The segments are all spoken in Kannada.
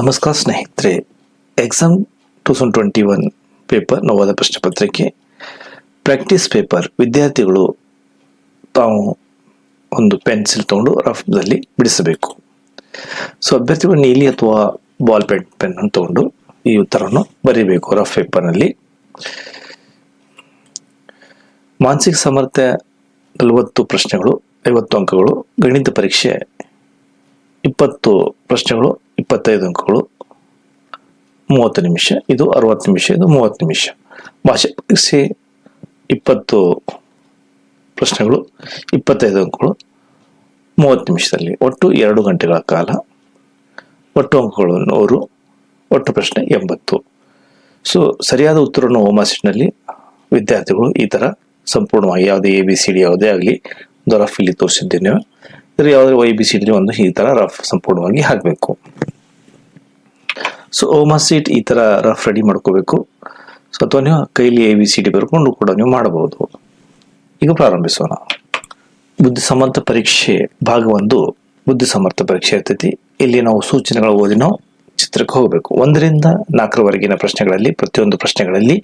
ನಮಸ್ಕಾರ ಸ್ನೇಹಿತರೆ, ಎಕ್ಸಾಮ್ 2021 ಪೇಪರ್ ನವೋದಯ ಪ್ರಶ್ನೆ ಪತ್ರಿಕೆ ಪ್ರಾಕ್ಟೀಸ್ ಪೇಪರ್ ವಿದ್ಯಾರ್ಥಿಗಳು ತಾವು ಒಂದು ಪೆನ್ಸಿಲ್ ತಗೊಂಡು ರಫ್ದಲ್ಲಿ ಬಿಡಿಸಬೇಕು. ಸೊ ಅಭ್ಯರ್ಥಿಗಳು ನೀಲಿ ಅಥವಾ ಬಾಲ್ ಪೆನ್ ಅನ್ನು ತಗೊಂಡು ಈ ಉತ್ತರವನ್ನು ಬರೀಬೇಕು ರಫ್ ಪೇಪರ್ನಲ್ಲಿ. ಮಾನಸಿಕ ಸಾಮರ್ಥ್ಯ 40 ಪ್ರಶ್ನೆಗಳು, 50 ಅಂಕಗಳು. ಗಣಿತ ಪರೀಕ್ಷೆ 20 ಪ್ರಶ್ನೆಗಳು, 25 ಅಂಕಗಳು, 30 ನಿಮಿಷ. ಇದು 60 ನಿಮಿಷ, ಇದು 30 ನಿಮಿಷ. ಭಾಷೆ ಪರೀಕ್ಷೆ 20 ಪ್ರಶ್ನೆಗಳು, 25 ಅಂಕಗಳು, 30 ನಿಮಿಷದಲ್ಲಿ. ಒಟ್ಟು 2 ಗಂಟೆಗಳ ಕಾಲ. ಒಟ್ಟು ಅಂಕಗಳು 100, ಒಟ್ಟು ಪ್ರಶ್ನೆ 80. ಸೊ ಸರಿಯಾದ ಉತ್ತರವನ್ನು ಹೋಮ್ವರ್ಕ್ನಲ್ಲಿ ವಿದ್ಯಾರ್ಥಿಗಳು ಈ ಥರ ಸಂಪೂರ್ಣವಾಗಿ ಯಾವುದೇ ABCD ಯಾವುದೇ ಆಗಲಿ ಒಂದು ರಫ್ ಇಲ್ಲಿ ತೋರಿಸಿದ್ದೇನೆ. ಯಾವುದೇ ABCD ಒಂದು ಈ ಥರ ರಫ್ ಸಂಪೂರ್ಣವಾಗಿ ಹಾಕಬೇಕು. ಸೊ ಹೋಮ್ವರ್ಕ್ ಶೀಟ್ ಈ ಥರ ರಫ್ ರೆಡಿ ಮಾಡ್ಕೋಬೇಕು. ಸೊ ಅಥವಾ ನೀವು ಕೈಲಿ ABCD ಬರ್ಕೊಂಡು ಕೂಡ ನೀವು ಮಾಡಬಹುದು. ಈಗ ಪ್ರಾರಂಭಿಸೋಣ. ಬುದ್ಧಿಸಾಮರ್ಥ್ಯ ಪರೀಕ್ಷೆ ಭಾಗ 1 ಬುದ್ಧಿಸಾಮರ್ಥ್ಯ ಪರೀಕ್ಷೆ ಇರ್ತೈತಿ. ಇಲ್ಲಿ ನಾವು ಸೂಚನೆಗಳು ಓದಿ ನಾವು ಚಿತ್ರಕ್ಕೆ ಹೋಗಬೇಕು. 1 ರಿಂದ 4 ಪ್ರಶ್ನೆಗಳಲ್ಲಿ ಪ್ರತಿಯೊಂದು ಪ್ರಶ್ನೆಗಳಲ್ಲಿ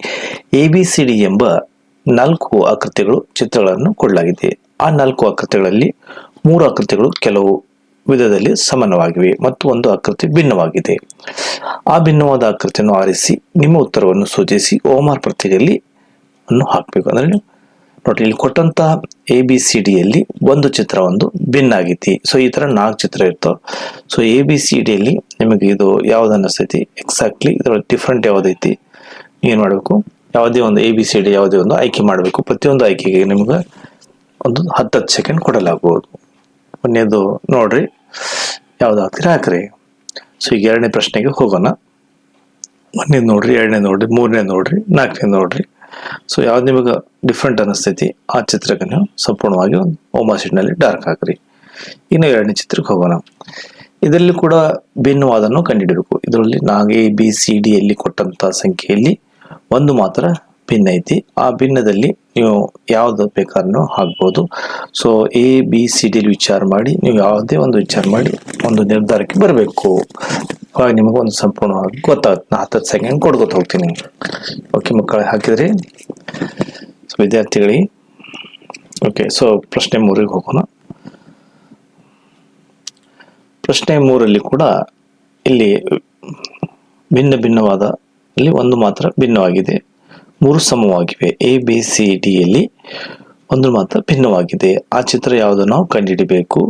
ABCD ಎಂಬ 4 ಆಕೃತಿಗಳು ಚಿತ್ರಗಳನ್ನು ಕೊಡಲಾಗಿದೆ. ಆ 4 ಆಕೃತಿಗಳಲ್ಲಿ 3 ಆಕೃತಿಗಳು ಕೆಲವು ವಿಧದಲ್ಲಿ ಸಮಾನವಾಗಿವೆ ಮತ್ತು 1 ಆಕೃತಿ ಭಿನ್ನವಾಗಿದೆ. ಆ ಭಿನ್ನವಾದ ಆಕೃತಿಯನ್ನು ಆರಿಸಿ ನಿಮ್ಮ ಉತ್ತರವನ್ನು ಸೂಚಿಸಿ ಹೋಮ್ವರ್ಕ್ ಪತ್ರಿಕೆಯಲ್ಲಿ ಅನ್ನು ಹಾಕಬೇಕು. ಅಂದ್ರೆ ನೋಡಿ, ಇಲ್ಲಿ ಕೊಟ್ಟಂತಹ ABCDಯಲ್ಲಿ ಒಂದು ಚಿತ್ರ ಒಂದು ಭಿನ್ನ ಆಗೈತಿ. ಸೊ ಈ ತರ 4 ಚಿತ್ರ ಇರ್ತಾವೆ. ಸೊ ABCDಯಲ್ಲಿ ನಿಮಗೆ ಇದು ಯಾವ್ದು ಅನಿಸ್ತೈತಿ, ಎಕ್ಸಾಕ್ಟ್ಲಿ ಇದರಲ್ಲಿ ಡಿಫ್ರೆಂಟ್ ಯಾವ್ದೈತಿ, ಏನ್ ಮಾಡಬೇಕು, ಯಾವುದೇ ಒಂದು ABCD ಯಾವುದೇ ಒಂದು ಆಯ್ಕೆ ಮಾಡಬೇಕು. ಪ್ರತಿಯೊಂದು ಆಯ್ಕೆಗೆ ನಿಮ್ಗೆ ಒಂದು 10 ಸೆಕೆಂಡ್ ಕೊಡಲಾಗುವುದು. ಒಂದೇದು ನೋಡ್ರಿ, ಯಾವ್ದು ಹಾಕ್ತೀರಿ ಹಾಕ್ರಿ. ಸೊ ಈಗ 2ನೇ ಪ್ರಶ್ನೆಗೆ ಹೋಗೋಣ. 1ನೇದು ನೋಡ್ರಿ, 2ನೇ ನೋಡ್ರಿ, 3ನೇ ನೋಡ್ರಿ, 4ನೇ ನೋಡ್ರಿ. ಸೊ ಯಾವ್ದು ನಿಮಗೆ ಡಿಫ್ರೆಂಟ್ ಅನಿಸ್ತೈತಿ ಆ ಚಿತ್ರಕ್ಕೆ ನೀವು ಸಂಪೂರ್ಣವಾಗಿ ಒಂದು ಹೋಮ್ವರ್ಕ್ ಶೀಟ್ನಲ್ಲಿ ಡಾರ್ಕ್ ಹಾಕ್ರಿ. ಇನ್ನು 2ನೇ ಚಿತ್ರಕ್ಕೆ ಹೋಗೋಣ. ಇದರಲ್ಲಿ ಕೂಡ ಭಿನ್ನವಾದನ್ನು ಕಂಡುಹಿಡಬೇಕು. ಇದರಲ್ಲಿ ABCDಯಲ್ಲಿ ಕೊಟ್ಟಂತ ಸಂಖ್ಯೆಯಲ್ಲಿ ಒಂದು ಮಾತ್ರ ಭಿನ್ನ ಐತಿ. ಆ ಭಿನ್ನದಲ್ಲಿ ನೀವು ಯಾವ್ದು ಬೇಕಾದ್ರೂ ಹಾಕ್ಬೋದು. ಸೊ ABCD ವಿಚಾರ ಮಾಡಿ ನೀವು ಯಾವುದೇ ಒಂದು ವಿಚಾರ ಮಾಡಿ ಒಂದು ನಿರ್ಧಾರಕ್ಕೆ ಬರಬೇಕು. ಅವಾಗ ನಿಮಗೆ ಒಂದು ಸಂಪೂರ್ಣವಾಗಿ ಗೊತ್ತಾಗುತ್ತೆ. ನಾ 10 ಸೆಕೆಂಡ್ ಕೊಡ್ಕೊತ ಹೋಗ್ತೀನಿ. ಓಕೆ ಮಕ್ಕಳು, ಹಾಕಿದ್ರಿ ವಿದ್ಯಾರ್ಥಿಗಳಿಗೆ. ಓಕೆ, ಸೊ ಪ್ರಶ್ನೆ 3ಗೆ ಹೋಗೋಣ. ಪ್ರಶ್ನೆ 3ರಲ್ಲಿ ಕೂಡ ಇಲ್ಲಿ ಭಿನ್ನವಾದ ಇಲ್ಲಿ ಒಂದು ಮಾತ್ರ ಭಿನ್ನವಾಗಿದೆ, 3 ಸಮವಾಗಿವೆ. ABCDಯಲ್ಲಿ ಒಂದು ಮಾತ್ರ ಭಿನ್ನವಾಗಿದೆ. ಆ ಚಿತ್ರ ಯಾವುದು ನಾವು ಕಂಡುಹಿಡಿಬೇಕು.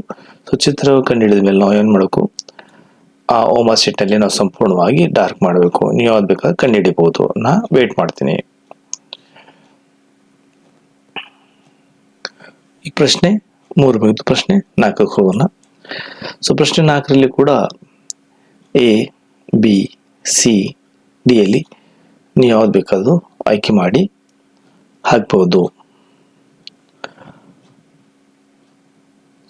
ಸೊ ಚಿತ್ರ ಕಂಡುಹಿಡಿದ ಮೇಲೆ ನಾವು ಏನ್ ಮಾಡಬೇಕು, ಆ ಹೋಮ್ವರ್ಕ್ ಶೀಟ್ ಅಲ್ಲಿ ನಾವು ಸಂಪೂರ್ಣವಾಗಿ ಡಾರ್ಕ್ ಮಾಡಬೇಕು. ನೀವು ಯಾವ್ದು ಬೇಕಾದ್ರೆ ಕಂಡುಹಿಡಿಬಹುದು. ನಾ ವೇಟ್ ಮಾಡ್ತೀನಿ. ಈ ಪ್ರಶ್ನೆ 3 ಮುಗಿದು ಪ್ರಶ್ನೆ 4ಕ್ಕೆ ಹೋಗೋಣ. ಸೊ ಪ್ರಶ್ನೆ 4ರಲ್ಲಿ ಕೂಡ ABCD ಯಲ್ಲಿ ನೀವು ಯಾವ್ದು ಬೇಕಾದ್ರೂ ಆಯ್ಕೆ ಮಾಡಿ ಹಾಕ್ಬಹುದು.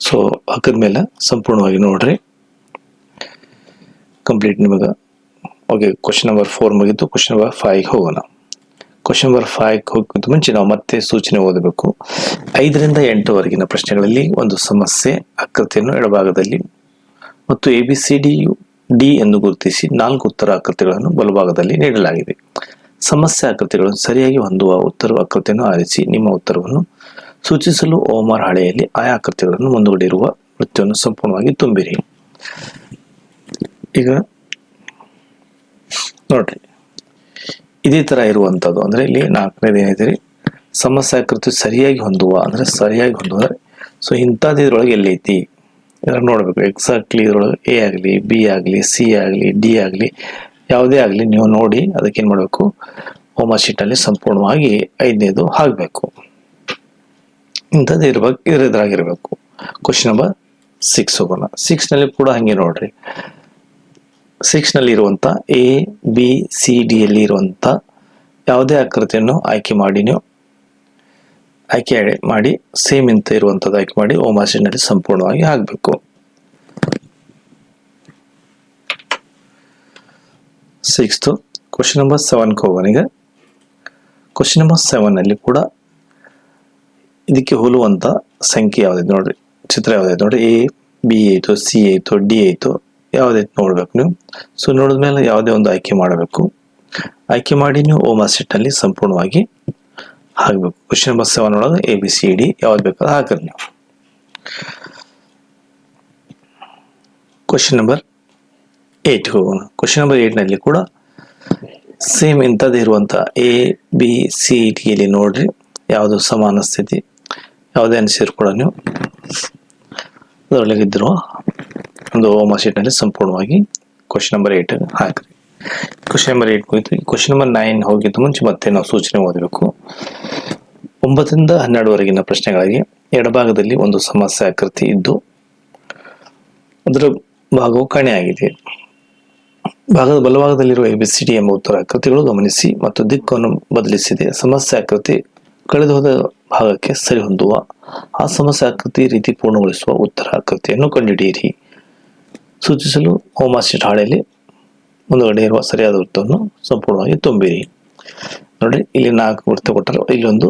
ಸೊ ಹಾಕಿದ್ಮೇಲೆ ಸಂಪೂರ್ಣವಾಗಿ ನೋಡ್ರಿ, ಕಂಪ್ಲೀಟ್ ನಿಮಗೆ. ಓಕೆ, ಕ್ವಶನ್ ನಂಬರ್ 4 ಮುಗಿತು. ಕ್ವಶನ್ ನಂಬರ್ 5 ಹೋಗೋಣ. ಕ್ವಶನ್ ನಂಬರ್ 5 ಹೋಗೋದು ಮುಂಚೆ ನಾವು ಮತ್ತೆ ಸೂಚನೆ ಓದಬೇಕು. 5 ರಿಂದ 8 ಪ್ರಶ್ನೆಗಳಲ್ಲಿ ಒಂದು ಸಮಸ್ಯೆ ಆಕೃತಿಯನ್ನು ಎಡಭಾಗದಲ್ಲಿ ಮತ್ತು ABCDಯು D ಎಂದು ಗುರುತಿಸಿ 4 ಉತ್ತರ ಆಕೃತಿಗಳನ್ನು ಬಲಭಾಗದಲ್ಲಿ ನೀಡಲಾಗಿದೆ. ಸಮಸ್ಯೆ ಆಕೃತಿಗಳನ್ನು ಸರಿಯಾಗಿ ಹೊಂದುವ ಉತ್ತರ ಆಕೃತಿಯನ್ನು ಆರಿಸಿ ನಿಮ್ಮ ಉತ್ತರವನ್ನು ಸೂಚಿಸಲು ಹೋಮ್ವರ್ಕ್ ಹಾಳೆಯಲ್ಲಿ ಆಯಾ ಆಕೃತಿಗಳನ್ನು ಮುಂದುಗಡೆ ಇರುವ ವೃತ್ತವನ್ನು ಸಂಪೂರ್ಣವಾಗಿ ತುಂಬಿರಿ. ಈಗ ನೋಡ್ರಿ, ಇದೇ ತರ ಇರುವಂತದ್ದು. ಅಂದ್ರೆ ಇಲ್ಲಿ 4ನೇದು ಏನಿದೆ, ಸಮಸ್ಯೆ ಆಕೃತಿ ಸರಿಯಾಗಿ ಹೊಂದುವ ಅಂದ್ರೆ ಸರಿಯಾಗಿ ಹೊಂದುವ. ಸೊ ಇಂಥದ್ದು ಇದ್ರೊಳಗೆ ಎಲ್ಲೈತಿ ಇದ್ರ ನೋಡ್ಬೇಕು. ಎಕ್ಸಾಕ್ಟ್ಲಿ ಇದ್ರೊಳಗೆ A ಆಗಲಿ, B ಆಗಲಿ, C ಆಗಲಿ, D ಆಗಲಿ, ಯಾವುದೇ ಆಗಲಿ ನೀವು ನೋಡಿ ಅದಕ್ಕೆ ಏನ್ ಮಾಡ್ಬೇಕು, ಹೋಮ್ವರ್ಕ್ ಶೀಟ್ ಅಲ್ಲಿ ಸಂಪೂರ್ಣವಾಗಿ 5ನೇದು ಹಾಕ್ಬೇಕು. ಇಂಥದ್ದು ಇರ್ಬೇಕು, ಇದ್ರಾಗಿರ್ಬೇಕು. ಕ್ವಶನ್ ನಂಬರ್ 6 ಹೋಗೋಣ. 6 ನಲ್ಲಿ ಕೂಡ ಹಂಗೆ ನೋಡ್ರಿ, 6 ನಲ್ಲಿ ಇರುವಂತ ABCDಯಲ್ಲಿ ಇರುವಂತ ಯಾವುದೇ ಆಕೃತಿಯನ್ನು ಆಯ್ಕೆ ಮಾಡಿ ನೀವು ಆಯ್ಕೆ ಮಾಡಿ ಸೇಮ್ ಇಂತ ಇರುವಂತದ್ದು ಆಯ್ಕೆ ಮಾಡಿ ಹೋಮ್ವರ್ಕ್ ಶೀಟ್ ನಲ್ಲಿ ಸಂಪೂರ್ಣವಾಗಿ ಹಾಕ್ಬೇಕು. 6th ಕ್ವಶನ್ ನಂಬರ್ 7ಕ್ಕೆ ಹೋಗೋಣ. ಈಗ ಕ್ವಶನ್ ನಂಬರ್ 7 ನಲ್ಲಿ ಕೂಡ ಇದಕ್ಕೆ ಹೋಲುವಂತ ಸಂಖ್ಯೆ ಯಾವ್ದು ನೋಡ್ರಿ, ಚಿತ್ರ ಯಾವ್ದು ನೋಡ್ರಿ. A B ಐತೋ, C ಐತೋ, D ಐತೋ, ಯಾವುದೈತೆ ನೋಡ್ಬೇಕು ನೀವು. ಸೊ ನೋಡಿದ್ಮೇಲೆ ಯಾವುದೇ ಒಂದು ಆಯ್ಕೆ ಮಾಡಬೇಕು. ಆಯ್ಕೆ ಮಾಡಿ ನೀವು ಓಮಾ ಸೆಟ್ನಲ್ಲಿ ಸಂಪೂರ್ಣವಾಗಿ ಹಾಕಬೇಕು. ಕ್ವಶನ್ ನಂಬರ್ 7 ಒಳಗೆ ABCD ಯಾವ್ದು ಬೇಕಾದ್ರೆ ಹಾಕ್ರಿ ನೀವು. ಕ್ವಶನ್ ನಂಬರ್ 8 ಹೋಗೋಣ. ಕ್ವಶನ್ ನಂಬರ್ 8 ನಲ್ಲಿ ಕೂಡ ಸೇಮ್ ಇಂಥದ್ದು ಇರುವಂತ ABCD ಯಲ್ಲಿ ನೋಡ್ರಿ ಯಾವುದು ಸಮಾನ ಸ್ಥಿತಿ ಯಾವುದೇ ಅನಿಸಿದ್ರು ಕೂಡ ನೀವು ಅದರೊಳಗಿದ್ದಿರುವ ಒಂದು ಓಮಾ ಶೀಟ್ನಲ್ಲಿ ಸಂಪೂರ್ಣವಾಗಿ ಕ್ವಶನ್ ನಂಬರ್ 8 ಹಾಕ್ರಿ. ಕ್ವಶನ್ ನಂಬರ್ 8 ಹೋಯ್ತು. ಕ್ವಶನ್ ನಂಬರ್ 9 ಹೋಗಿದ್ದು ಮುಂಚೆ ಮತ್ತೆ ನಾವು ಸೂಚನೆ ಓದಬೇಕು. 9 ರಿಂದ 12ವರೆಗಿನ ಪ್ರಶ್ನೆಗಳಿಗೆ ಎಡಭಾಗದಲ್ಲಿ ಒಂದು ಸಮಸ್ಯೆ ಆಕೃತಿ ಇದ್ದು ಅದರ ಭಾಗವು ಕಾಣೆಯಾಗಿದೆ. ಭಾಗದ ಬಲಭಾಗದಲ್ಲಿರುವ ABCD ಎಂಬ ಉತ್ತರ ಆಕೃತಿಗಳು ಗಮನಿಸಿ ಮತ್ತು ದಿಕ್ಕನ್ನು ಬದಲಿಸಿದೆ. ಸಮಸ್ಯೆ ಆಕೃತಿ ಕಳೆದು ಹೋದ ಭಾಗಕ್ಕೆ ಸರಿಹೊಂದುವ ಆ ಸಮಸ್ಯೆ ಆಕೃತಿ ರೀತಿ ಪೂರ್ಣಗೊಳಿಸುವ ಉತ್ತರ ಆಕೃತಿಯನ್ನು ಕಂಡುಹಿಡಿಯಿರಿ. ಸೂಚಿಸಲು ಓಮಾ ಶೀಟ್ ಹಾಳೆಯಲ್ಲಿ ಮುಂದುಗಡೆ ಇರುವ ಸರಿಯಾದ ವೃತ್ತವನ್ನು ಸಂಪೂರ್ಣವಾಗಿ ತುಂಬಿರಿ. ನೋಡಿ ಇಲ್ಲಿ 4 ವೃತ್ತ ಕೊಟ್ಟರೆ ಇಲ್ಲೊಂದು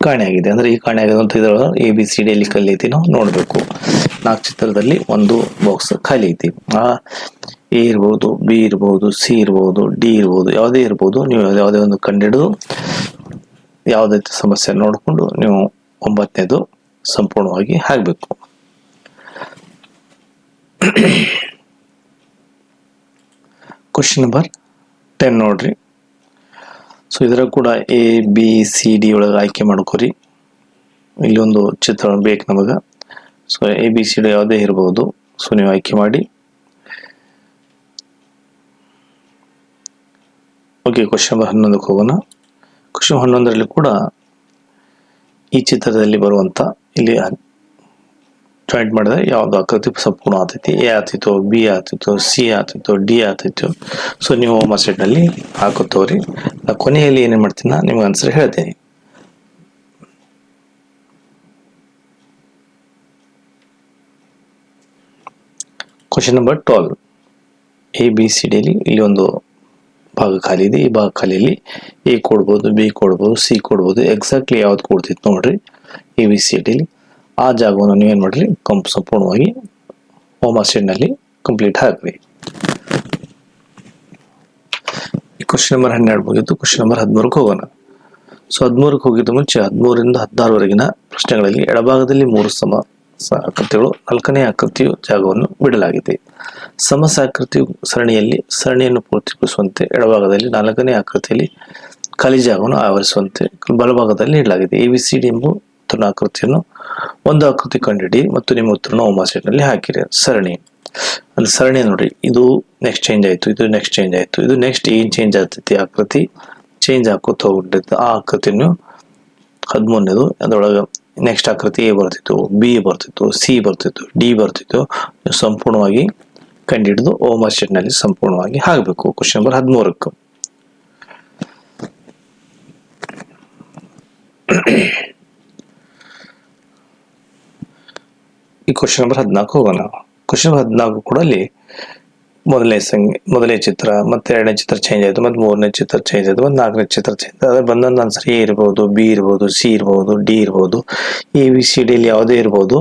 ಕಾಣೆಯಾಗಿದೆ. ಅಂದ್ರೆ ಈ ಕಾಣೆಯಾಗಿರುವಂತ ಇದರೊಳಗೆ ABCD ಯಲ್ಲಿ ಖಾಲಿ ಐತಿ ನಾವು ನೋಡ್ಬೇಕು. 4 ಚಿತ್ರದಲ್ಲಿ ಒಂದು ಬಾಕ್ಸ್ ಖಾಲಿ ಐತಿ. ಆ A ಇರ್ಬೋದು, B ಇರ್ಬೋದು, C ಇರ್ಬೋದು, D ಇರ್ಬೋದು, ಯಾವುದೇ ಇರ್ಬೋದು. ನೀವು ಯಾವುದೇ ಒಂದು ಕಂಡಿಡಿದು ಯಾವುದೈತೆ ಸಮಸ್ಯೆ ನೋಡಿಕೊಂಡು ನೀವು 9ನೇದು ಸಂಪೂರ್ಣವಾಗಿ ಹಾಕಬೇಕು. ಕ್ವಶನ್ ನಂಬರ್ 10 ನೋಡ್ರಿ. ಸೊ ಇದರ ಕೂಡ ABCD ಒಳಗೆ ಆಯ್ಕೆ ಮಾಡ್ಕೋರಿ. ಇಲ್ಲಿ ಒಂದು ಚಿತ್ರ ಬೇಕು ನಮಗೆ. ಸೊ ABCD ಯಾವುದೇ ಇರಬಹುದು. ಸೊ ನೀವು ಆಯ್ಕೆ ಮಾಡಿ. ಓಕೆ, ಕ್ವಶನ್ ನಂಬರ್ 11 ಹೋಗೋಣ. ಕ್ವಶನ್ 11ರಲ್ಲಿ ಕೂಡ ಈ ಚಿತ್ರದಲ್ಲಿ ಬರುವಂತ ಇಲ್ಲಿ ಜಾಯಿಂಟ್ ಮಾಡಿದ್ರೆ ಯಾವ್ದು ಆಕೃತಿ ಸಂಪೂರ್ಣ ಆಗ್ತೈತಿ. A ಆಗ್ತಿತ್ತು, B ಆಗ್ತಿತ್ತು, C ಆಗ್ತಿತ್ತು, D ಆಗ್ತಿತ್ತು. ಸೊ ನೀವು ಓಮಾ ಸೆಟ್ ನಲ್ಲಿ ಹಾಕುತ್ತವ್ರಿ. ಕೊನೆಯಲ್ಲಿ ಏನೇನ್ ಮಾಡ್ತೀನಿ ನಿಮ್ಗೆ ಆನ್ಸರ್ ಹೇಳ್ತೀನಿ. ಕ್ವಶನ್ ನಂಬರ್ 12 ABCD ಯಲ್ಲಿ ಇಲ್ಲಿ ಒಂದು ಭಾಗ ಖಾಲಿ ಇದೆ. ಈ ಭಾಗ ಖಾಲಿಯಲ್ಲಿ A ಕೊಡ್ಬೋದು, B ಕೊಡ್ಬೋದು, C ಕೊಡ್ಬೋದು. ಎಕ್ಸಾಕ್ಟ್ಲಿ ಯಾವ್ದು ಕೊಡ್ತಿತ್ತು ನೋಡ್ರಿ ABCD ಯಲ್ಲಿ. ಆ ಜಾಗವನ್ನು ನೀವೇನ್ ಮಾಡ್ರಿ ಸಂಪೂರ್ಣವಾಗಿ ಓಮಾ ಶೀಟ್ ನಲ್ಲಿ ಕಂಪ್ಲೀಟ್ ಹಾಕ್ರಿ. ಕ್ವಶನ್ ನಂಬರ್ 12 ಹೋಗಿದ್ದು. ಕ್ವಶನ್ ನಂಬರ್ 13ಕ್ಕೆ ಹೋಗೋಣ. ಸೊ 13ಕ್ಕೆ ಹೋಗಿದ್ದು ಮುಂಚೆ 13 ರಿಂದ 16ವರೆಗಿನ ಪ್ರಶ್ನೆಗಳಲ್ಲಿ ಎಡಭಾಗದಲ್ಲಿ 3 ಆಕೃತಿಗಳು 4ನೇ ಆಕೃತಿಯು ಜಾಗವನ್ನು ಬಿಡಲಾಗಿದೆ. ಸಮಸ್ಯೆ ಆಕೃತಿಯು ಸರಣಿಯನ್ನು ಪೂರ್ತಿಗೊಳಿಸುವಂತೆ ಎಡಭಾಗದಲ್ಲಿ 4ನೇ ಆಕೃತಿಯಲ್ಲಿ ಖಾಲಿ ಜಾಗವನ್ನು ಆವರಿಸುವಂತೆ ಬಲಭಾಗದಲ್ಲಿ ನೀಡಲಾಗಿದೆ. ABCD ಎಂಬ ಉತ್ತರ ಆಕೃತಿಯನ್ನು ಒಂದು ಆಕೃತಿ ಕಂಡುಹಿಡಿ ಮತ್ತು ನಿಮ್ಮ ಉತ್ತರನ ಓಮಾ ಶೀಟ್ ನಲ್ಲಿ ಹಾಕಿರಿ. ಸರಣಿ ಅಂದ್ರೆ ಸರಣಿ ನೋಡ್ರಿ. ಇದು ನೆಕ್ಸ್ಟ್ ಚೇಂಜ್ ಆಯ್ತು, ಇದು ನೆಕ್ಸ್ಟ್ ಚೇಂಜ್ ಆಯ್ತು, ಇದು ನೆಕ್ಸ್ಟ್ ಏನ್ ಚೇಂಜ್ ಆಗ್ತೈತಿ ಆಕೃತಿ ಚೇಂಜ್ ಹಾಕೋತ ಹೋಗ್ಬಿಟ್ಟಿತ್ತು. ಆ ಆಕೃತಿಯನ್ನು 13ನೇದು ಅದರೊಳಗೆ ನೆಕ್ಸ್ಟ್ ಆಕೃತಿ A ಬರ್ತಿತ್ತು, B ಬರ್ತಿತ್ತು, C ಬರ್ತಿತ್ತು, D ಬರ್ತಿತ್ತು. ಸಂಪೂರ್ಣವಾಗಿ ಕಂಡುಹಿಡಿದು ಓಮಾ ಶೀಟ್ ನಲ್ಲಿ ಸಂಪೂರ್ಣವಾಗಿ ಹಾಕಬೇಕು. ಕ್ವಶನ್ ನಂಬರ್ 13ಕ್ಕೆ ಈ ಕ್ವಶನ್ ನಂಬರ್ 14 ಹೋಗೋಣ. ಕ್ವಶನ್ 14 ಕೂಡ ಅಲ್ಲಿ ಮೊದಲನೇ ಚಿತ್ರ ಮತ್ತೆ 2ನೇ ಚಿತ್ರ ಚೇಂಜ್ ಆಯ್ತು, ಮತ್ತೆ 3ನೇ ಚಿತ್ರ ಚೇಂಜ್ ಆಯ್ತು, ಮತ್ತೆ 4ನೇ ಚಿತ್ರ ಚೇಂಜ್ ಆಯ್ತು. ಬಂದಂತ ಆನ್ಸರ್ A ಇರ್ಬೋದು, B ಇರ್ಬೋದು, C ಇರ್ಬೋದು, D ಇರ್ಬೋದು. ABCD ಯಲ್ಲಿ ಯಾವುದೇ ಇರ್ಬೋದು.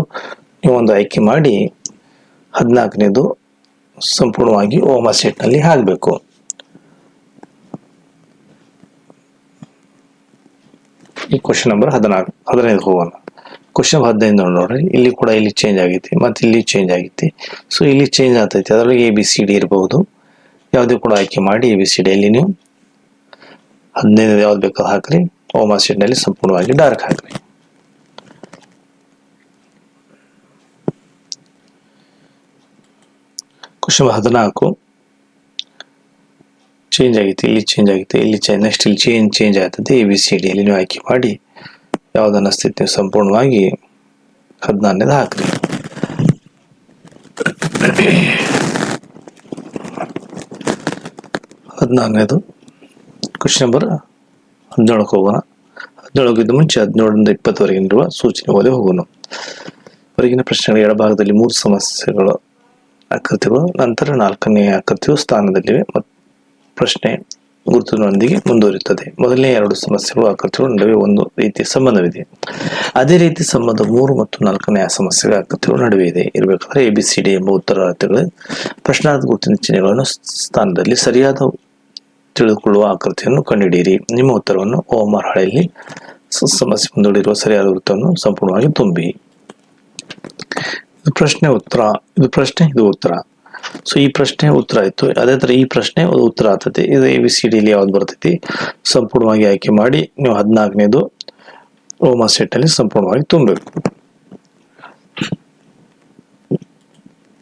ನೀವು ಒಂದು ಆಯ್ಕೆ ಮಾಡಿ 14ನೇದು ಸಂಪೂರ್ಣವಾಗಿ ಓಮಾ ಶೀಟ್ ನಲ್ಲಿ ಹಾಕಬೇಕು. ಈ ಕ್ವಶನ್ ನಂಬರ್ 15 ಹೋಗೋಣ. ಕ್ವಶನ್ 15 ನೋಡ್ರಿ. ಇಲ್ಲಿ ಕೂಡ ಇಲ್ಲಿ ಚೇಂಜ್ ಆಗೈತಿ, ಮತ್ತೆ ಇಲ್ಲಿ ಚೇಂಜ್ ಆಗೈತಿ. ಸೊ ಇಲ್ಲಿ ಚೇಂಜ್ ಆಗ್ತೈತಿ. ಅದರಲ್ಲಿ ABCD ಇರಬಹುದು. ಯಾವುದೇ ಕೂಡ ಆಯ್ಕೆ ಮಾಡಿ ABCD ಅಲ್ಲಿ ನೀವು 15 ಯಾವ್ದು ಬೇಕಾದ್ರೂ ಹಾಕ್ರಿ. ಓಮಾ ಶೀಟ್ ನಲ್ಲಿ ಸಂಪೂರ್ಣವಾಗಿ ಡಾರ್ಕ್ ಹಾಕ್ರಿ. ಕ್ವಶನ್ 14 ಚೇಂಜ್ ಆಗೈತಿ, ಇಲ್ಲಿ ಚೇಂಜ್ ಆಗೈತಿ, ಇಲ್ಲಿ ನೆಕ್ಸ್ಟ್ ಇಲ್ಲಿ ಚೇಂಜ್ ಆಗ್ತದೆ. ABCD ಅಲ್ಲಿ ನೀವು ಆಯ್ಕೆ ಮಾಡಿ ಯಾವ್ದನ್ನ ಸ್ಥಿತಿ ಸಂಪೂರ್ಣವಾಗಿ 14ನೇದು ಹಾಕ್ರಿ. ಕ್ವಶನ್ ನಂಬರ್ 17ಕ್ಕೆ ಹೋಗೋಣ. 17ಗಿಂತ ಮುಂಚೆ 17ರಿಂದ 20ವರೆಗಿರುವ ಸೂಚನೆ ಓದಿ ಹೋಗೋಣ. ಹೊರಗಿನ ಪ್ರಶ್ನೆಗಳ ಎಡಭಾಗದಲ್ಲಿ 3 ಸಮಸ್ಯೆಗಳು ಆಕೃತಿಗಳು, ನಂತರ 4ನೇ ಆಕೃತಿಯು ಸ್ಥಾನದಲ್ಲಿವೆ. ಪ್ರಶ್ನೆ ಗುರುತಿನೊಂದಿಗೆ ಮುಂದುವರಿಯುತ್ತದೆ. ಮೊದಲನೇ ಎರಡು ಸಮಸ್ಯೆಗಳು ಆಕೃತಿಗಳ ನಡುವೆ ಒಂದು ರೀತಿಯ ಸಂಬಂಧವಿದೆ. ಅದೇ ರೀತಿ ಸಂಬಂಧ 3 ಮತ್ತು 4ನೇ ಸಮಸ್ಯೆಗಳ ಆಕೃತಿಗಳ ನಡುವೆ ಇದೆ. ಇರಬೇಕಾದ್ರೆ ABCD ಎಂಬ ಉತ್ತರಾರ್ಥಗಳ ಪ್ರಶ್ನಾರ್ಥ ಗುರುತಿನ ಚಿಹ್ನೆಗಳನ್ನು ಸ್ಥಾನದಲ್ಲಿ ಸರಿಯಾದ ತಿಳಿದುಕೊಳ್ಳುವ ಆಕೃತಿಯನ್ನು ಕಂಡುಹಿಡಿಯಿರಿ. ನಿಮ್ಮ ಉತ್ತರವನ್ನು ಓಮರ್ ಹಾಳೆಯಲ್ಲಿ ಸಮಸ್ಯೆ ಮುಂದೂಡಿರುವ ಸರಿಯಾದ ವೃತ್ತವನ್ನು ಸಂಪೂರ್ಣವಾಗಿ ತುಂಬಿ. ಇದು ಪ್ರಶ್ನೆ ಉತ್ತರ, ಇದು ಪ್ರಶ್ನೆ, ಇದು ಉತ್ತರ. ಸೊ ಈ ಪ್ರಶ್ನೆ ಉತ್ತರ ಆಯ್ತು. ಅದೇ ತರ ಈ ಪ್ರಶ್ನೆ ಉತ್ತರ ಆಗ್ತೈತಿ. ಇದು ABCD ಯಾವ್ದು ಬರ್ತೈತಿ ಸಂಪೂರ್ಣವಾಗಿ ಆಯ್ಕೆ ಮಾಡಿ ನೀವು 14ನೇದು ಓಮರ್ ಸೆಟ್ ಅಲ್ಲಿ ಸಂಪೂರ್ಣವಾಗಿ ತುಂಬಬೇಕು.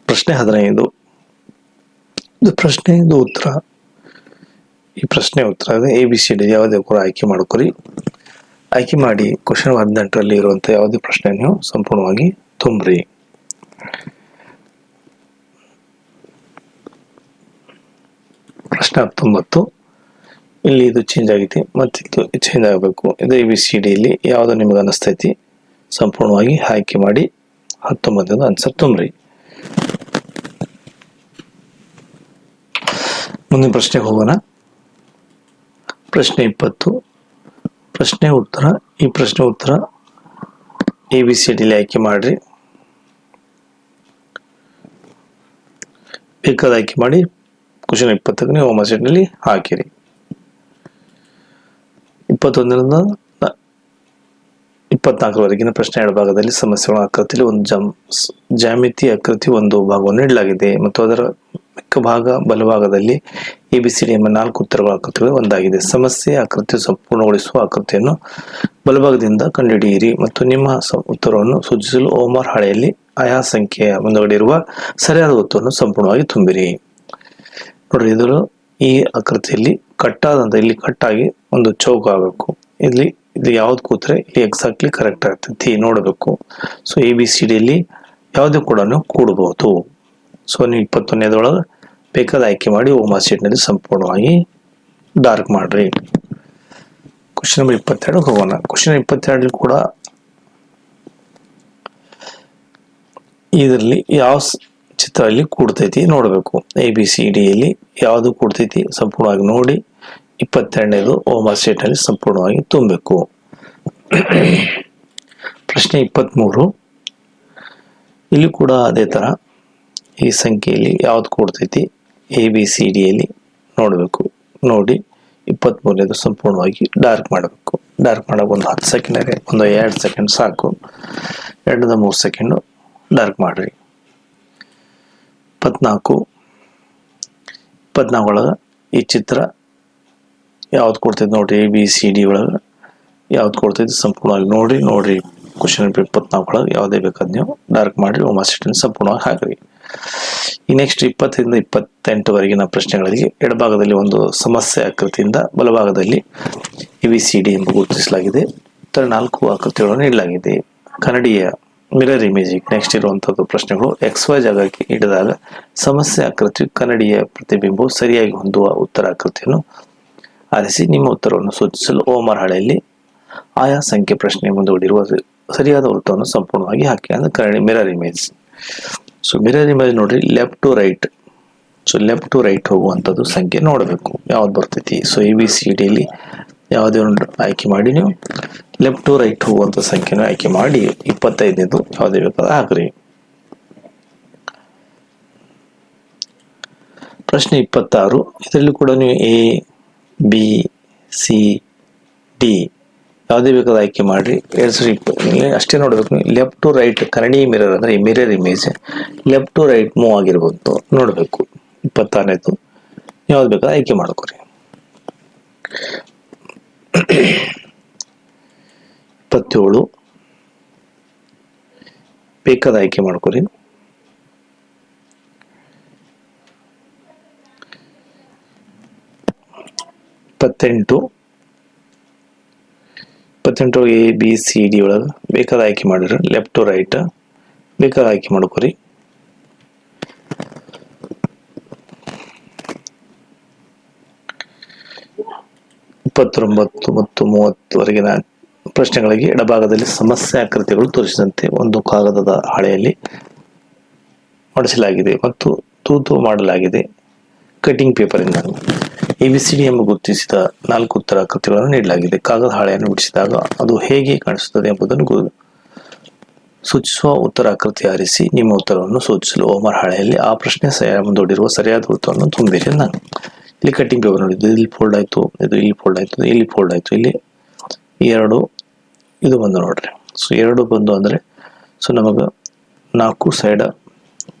ಪ್ರಶ್ನೆ 15 ಇದು ಪ್ರಶ್ನೆ, ಇದು ಉತ್ತರ. ಈ ಪ್ರಶ್ನೆ ಉತ್ತರ ಇದೆ. ABCD ಯಾವುದೇ ಕೂಡ ಆಯ್ಕೆ ಮಾಡ್ಕೊರಿ. ಆಯ್ಕೆ ಮಾಡಿ ಕ್ವಶನ್ 18ರಲ್ಲಿ ಇರುವಂತ ಯಾವುದೇ ಪ್ರಶ್ನೆ ನೀವು ಸಂಪೂರ್ಣವಾಗಿ ತುಂಬ್ರಿ. ಪ್ರಶ್ನೆ 19 ಇಲ್ಲಿ ಇದು ಚೇಂಜ್ ಆಗೈತಿ, ಮತ್ತೆ ಇದು ಚೇಂಜ್ ಆಗಬೇಕು. ಇದು ABCD ಇಲ್ಲಿ ಯಾವ್ದು ನಿಮಗೆ ಅನಿಸ್ತೈತಿ ಸಂಪೂರ್ಣವಾಗಿ ಆಯ್ಕೆ ಮಾಡಿ 19 ಆನ್ಸರ್ ತುಂಬ್ರಿ. ಮುಂದಿನ ಪ್ರಶ್ನೆಗೆ ಹೋಗೋಣ. ಪ್ರಶ್ನೆ 20 ಪ್ರಶ್ನೆ ಉತ್ತರ. ಈ ಪ್ರಶ್ನೆ ಉತ್ತರ ABCD ಆಯ್ಕೆ ಮಾಡ್ರಿ. ಬೇಕಾದ ಆಯ್ಕೆ ಮಾಡಿ ಕ್ವಶನ್ 20ಕ್ಕೆ ನೀವು ಓಮರ್ ಸೆಟ್ ನಲ್ಲಿ ಹಾಕಿರಿ. 21ರಿಂದ 24ರವರೆಗಿನ ಪ್ರಶ್ನೆ ಎಡಭಾಗದಲ್ಲಿ ಸಮಸ್ಯೆಗಳ ಆಕೃತಿಯಲ್ಲಿ ಒಂದು ಜ್ಯಾಮಿತಿ ಆಕೃತಿ ಒಂದು ಭಾಗವನ್ನು ನೀಡಲಾಗಿದೆ ಮತ್ತು ಅದರ ಮಿಕ್ಕ ಭಾಗ ಬಲಭಾಗದಲ್ಲಿ ABCD ಎಂಬ 4 ಉತ್ತರಗಳ ಆಕೃತಿಗಳು ಒಂದಾಗಿದೆ. ಸಮಸ್ಯೆ ಆಕೃತಿ ಸಂಪೂರ್ಣಗೊಳಿಸುವ ಆಕೃತಿಯನ್ನು ಬಲಭಾಗದಿಂದ ಕಂಡುಹಿಡಿಯಿರಿ ಮತ್ತು ನಿಮ್ಮ ಉತ್ತರವನ್ನು ಸೂಚಿಸಲು ಓಮರ್ ಹಾಳೆಯಲ್ಲಿ ಆಯಾ ಸಂಖ್ಯೆಯ ಮುಂದುಗಡೆ ಇರುವ ಸರಿಯಾದ ಉತ್ತರವನ್ನು ಸಂಪೂರ್ಣವಾಗಿ ತುಂಬಿರಿ. ನೋಡ್ರಿ, ಇದು ಈ ಆಕೃತಿಯಲ್ಲಿ ಕಟ್ಟಾದಂತ ಇಲ್ಲಿ ಕಟ್ಟಾಗಿ ಒಂದು ಚೌಕ ಆಗಬೇಕು. ಇಲ್ಲಿ ಯಾವ್ದು ಕೂತ್ರೆ ಇಲ್ಲಿ ಎಕ್ಸಾಕ್ಟ್ಲಿ ಕರೆಕ್ಟ್ ಆಗ್ತೈತಿ ನೋಡಬೇಕು. ಸೊ ABCD ಯಾವುದೇ ಕೂಡ ಕೂಡಬಹುದು. ಸೊ ನೀವು 21ನೇದೊಳಗೆ ಬೇಕಾದ ಆಯ್ಕೆ ಮಾಡಿ ಓಮರ್ ಸೆಟ್ ನಲ್ಲಿ ಸಂಪೂರ್ಣವಾಗಿ ಡಾರ್ಕ್ ಮಾಡ್ರಿ. ಕ್ವಶನ್ ನಂಬರ್ 22 ಹೋಗೋಣ. ಕ್ವಶನ್ 22 ಕೂಡ ಇದರಲ್ಲಿ ಯಾವ ಚಿತ್ರ ಅಲ್ಲಿ ಕೂಡ್ತೈತಿ ನೋಡಬೇಕು. ABCD ಯಾವುದು ಕೂಡ್ತೈತಿ ಸಂಪೂರ್ಣವಾಗಿ ನೋಡಿ 22ನೇದು ಓಮರ್ ಸೆಟ್ ನಲ್ಲಿ ಸಂಪೂರ್ಣವಾಗಿ ತುಂಬಬೇಕು. ಪ್ರಶ್ನೆ 23 ಇಲ್ಲಿ ಕೂಡ ಅದೇ ತರ ಈ ಸಂಖ್ಯೆಯಲ್ಲಿ ಯಾವ್ದು ಕೂಡ್ತೈತಿ ABCD ನೋಡಬೇಕು. ನೋಡಿ 23ನೇದು ಸಂಪೂರ್ಣವಾಗಿ ಡಾರ್ಕ್ ಮಾಡಬೇಕು. ಡಾರ್ಕ್ ಮಾಡಕ್ಕೆ ಒಂದು 10 ಸೆಕೆಂಡ್, ಒಂದು 2 ಸೆಕೆಂಡ್ ಸಾಕು. 2ರಿಂದ 3 ಸೆಕೆಂಡ್ ಡಾರ್ಕ್ ಮಾಡ್ರಿ. 24 ಒಳಗೆ ಈ ಚಿತ್ರ ಯಾವ್ದು ಕೊಡ್ತೈತಿ ನೋಡ್ರಿ. ABCD ಒಳಗೆ ಯಾವ್ದು ಕೊಡ್ತೈತಿ ಸಂಪೂರ್ಣವಾಗಿ ನೋಡ್ರಿ. ಕ್ವಶನ್ 24 ಒಳಗೆ ಯಾವುದೇ ಬೇಕಾದ್ ನೀವು ಡಾರ್ಕ್ ಮಾಡಿ ಓಮರ್ ಸೆಟ್ ಸಂಪೂರ್ಣವಾಗಿ ಹಾಕ್ರಿ. ಈ ನೆಕ್ಸ್ಟ್ 20ರಿಂದ 28ವರೆಗಿನ ಪ್ರಶ್ನೆಗಳಿಗೆ ಎಡಭಾಗದಲ್ಲಿ ಒಂದು ಸಮಸ್ಯೆ ಆಕೃತಿಯಿಂದ ಬಲಭಾಗದಲ್ಲಿ ABCD ಎಂದು ಗುರುತಿಸಲಾಗಿದೆ. ಇತರ 4 ಆಕೃತಿಗಳನ್ನು ನೀಡಲಾಗಿದೆ. ಕನ್ನಡಿಯ ಮಿರರ್ ಇಮೇಜಿಂಗ್ ನೆಕ್ಸ್ಟ್ ಇರುವಂತದ್ದು ಪ್ರಶ್ನೆಗಳು. XY ಜಾಗಕ್ಕೆ ಹಿಡಿದಾಗ ಸಮಸ್ಯೆ ಆಕೃತಿ ಕನ್ನಡಿಯ ಪ್ರತಿಬಿಂಬವು ಸರಿಯಾಗಿ ಹೊಂದುವ ಉತ್ತರ ಆಕೃತಿಯನ್ನು ಆರಿಸಿ ನಿಮ್ಮ ಉತ್ತರವನ್ನು ಸೂಚಿಸಲು ಓಮರ್ ಹಾಳೆಯಲ್ಲಿ ಆಯಾ ಸಂಖ್ಯೆ ಪ್ರಶ್ನೆ ಮುಂದೂಡಿರುವ ಸರಿಯಾದ ವೃತ್ತವನ್ನು ಸಂಪೂರ್ಣವಾಗಿ ಹಾಕಿ. ಅಂದ್ರೆ ಕನ್ನಡಿ mirror image. So mirror image ನೋಡ್ರಿ, left to right. So left to right ಹೋಗುವಂಥದ್ದು ಸಂಖ್ಯೆ ನೋಡಬೇಕು ಯಾವ್ದು ಬರ್ತೈತಿ. ಸೊ ABCD ಯಾವುದೇ ಒಂದು ಆಯ್ಕೆ ಮಾಡಿ ನೀವು ಲೆಫ್ಟ್ ಟು ರೈಟ್ ಹೋಗುವಂಥ ಸಂಖ್ಯೆನ ಆಯ್ಕೆ ಮಾಡಿ 25ನೇದು ಯಾವುದೇ ಬೇಕಾದ ಹಾಕ್ರಿ. ಪ್ರಶ್ನೆ 26 ಇದರಲ್ಲಿ ಕೂಡ ನೀವು ABCD ಯಾವುದೇ ಬೇಕಾದ ಆಯ್ಕೆ ಮಾಡ್ರಿ. 2020 ಅಷ್ಟೇ ನೋಡ್ಬೇಕು. ಲೆಫ್ಟ್ ಟು ರೈಟ್ ಕನ್ನಡಿ ಮಿರರ್ ಅಂದ್ರೆ ಈ mirror image left to right move ಆಗಿರ್ಬೋದು ನೋಡ್ಬೇಕು. 26ನೇದು ಯಾವ್ದು ಬೇಕಾದ ಆಯ್ಕೆ ಮಾಡ್ಕೊರಿ. 27 ಬೇಕಾದ ಆಯ್ಕೆ ಮಾಡ್ಕೊರಿ. 28 ABCD ಒಳಗೆ ಬೇಕಾದ ಆಯ್ಕೆ ಮಾಡಿರಿ. ಲೆಫ್ಟ್ ಟು ರೈಟ್ ಬೇಕಾದ ಆಯ್ಕೆ ಮಾಡ್ಕೊರಿ. 29 ಮತ್ತು 30ವರೆಗಿನ ಪ್ರಶ್ನೆಗಳಿಗೆ ಎಡಭಾಗದಲ್ಲಿ ಸಮಸ್ಯೆ ಆಕೃತಿಗಳು ತೋರಿಸಿದಂತೆ ಒಂದು ಕಾಗದದ ಹಾಳೆಯಲ್ಲಿ ಮಡಿಸಲಾಗಿದೆ ಮತ್ತು ತೂತು ಮಾಡಲಾಗಿದೆ ಕಟಿಂಗ್ ಪೇಪರ್ ಇಂದ. ABCD ಎಂಬ ಗುರುತಿಸಿದ 4 ಉತ್ತರಾಕೃತಿಗಳನ್ನು ನೀಡಲಾಗಿದೆ. ಕಾಗದ ಹಾಳೆಯನ್ನು ಬಿಡಿಸಿದಾಗ ಅದು ಹೇಗೆ ಕಾಣಿಸುತ್ತದೆ ಎಂಬುದನ್ನು ಸೂಚಿಸುವ ಉತ್ತರಾಕೃತಿ ಆರಿಸಿ ನಿಮ್ಮ ಉತ್ತರವನ್ನು ಸೂಚಿಸಲು ಹೋಮ್ವರ್ಕ್ ಹಾಳೆಯಲ್ಲಿ ಆ ಪ್ರಶ್ನೆ ಮುಂದೂಡಿರುವ ಸರಿಯಾದ ಉತ್ತರವನ್ನು ತುಂಬಿರಿ. ನಾನು ಇಲ್ಲಿ ಕಟ್ಟಿಂಗ್ ಪೇಪರ್ ನೋಡಿದ್ದು, ಇಲ್ಲಿ ಫೋಲ್ಡ್ ಆಯ್ತು, ಇದು ಇಲ್ಲಿ ಫೋಲ್ಡ್ ಆಯ್ತು, ಇಲ್ಲಿ ಫೋಲ್ಡ್ ಆಯ್ತು, ಇಲ್ಲಿ 2 ಇದು ಬಂದು ನೋಡ್ರಿ. ಸೊ 2 ಬಂದು ಅಂದ್ರೆ ಸೊ ನಮಗೆ 4 ಸೈಡ್